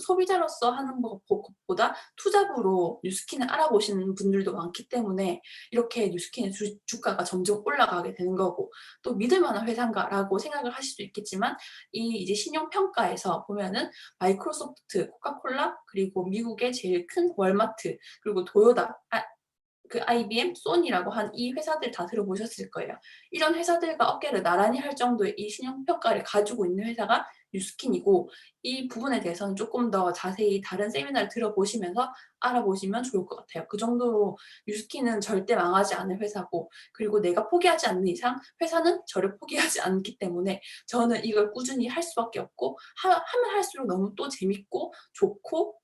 소비자로서 하는 것보다 투자부로 뉴스킨을 알아보시는 분들도 많기 때문에 이렇게 뉴스킨의 주가가 점점 올라가게 되는 거고 또 믿을 만한 회사인가라고 생각을 하실 수도 있겠지만 이 이제 신용평가에서 보면은 마이크로소프트, 코카콜라 그리고 미국의 제일 큰 월마트 그리고 도요타 그 IBM, 소니라고 한 이 회사들 다 들어보셨을 거예요. 이런 회사들과 어깨를 나란히 할 정도의 이 신용평가를 가지고 있는 회사가 뉴스킨이고 이 부분에 대해서는 조금 더 자세히 다른 세미나를 들어보시면서 알아보시면 좋을 것 같아요. 그 정도로 뉴스킨은 절대 망하지 않을 회사고 그리고 내가 포기하지 않는 이상 회사는 저를 포기하지 않기 때문에 저는 이걸 꾸준히 할 수밖에 없고 하면 할수록 너무 또 재밌고 좋고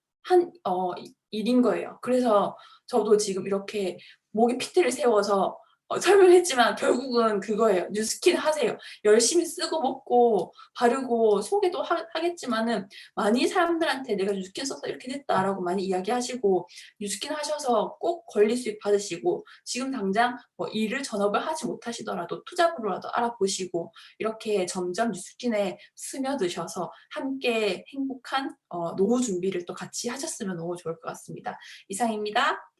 일인 거예요. 그래서 저도 지금 이렇게 목에 핏대를 세워서 설명했지만 결국은 그거예요. 뉴스킨 하세요. 열심히 쓰고 먹고 바르고 소개도 하겠지만은 많이 사람들한테 내가 뉴스킨 써서 이렇게 됐다라고 많이 이야기하시고 뉴스킨 하셔서 꼭 권리 수익 받으시고 지금 당장 뭐 일을 전업을 하지 못하시더라도 투자부로라도 알아보시고 이렇게 점점 뉴스킨에 스며드셔서 함께 행복한 노후 준비를 또 같이 하셨으면 너무 좋을 것 같습니다. 이상입니다.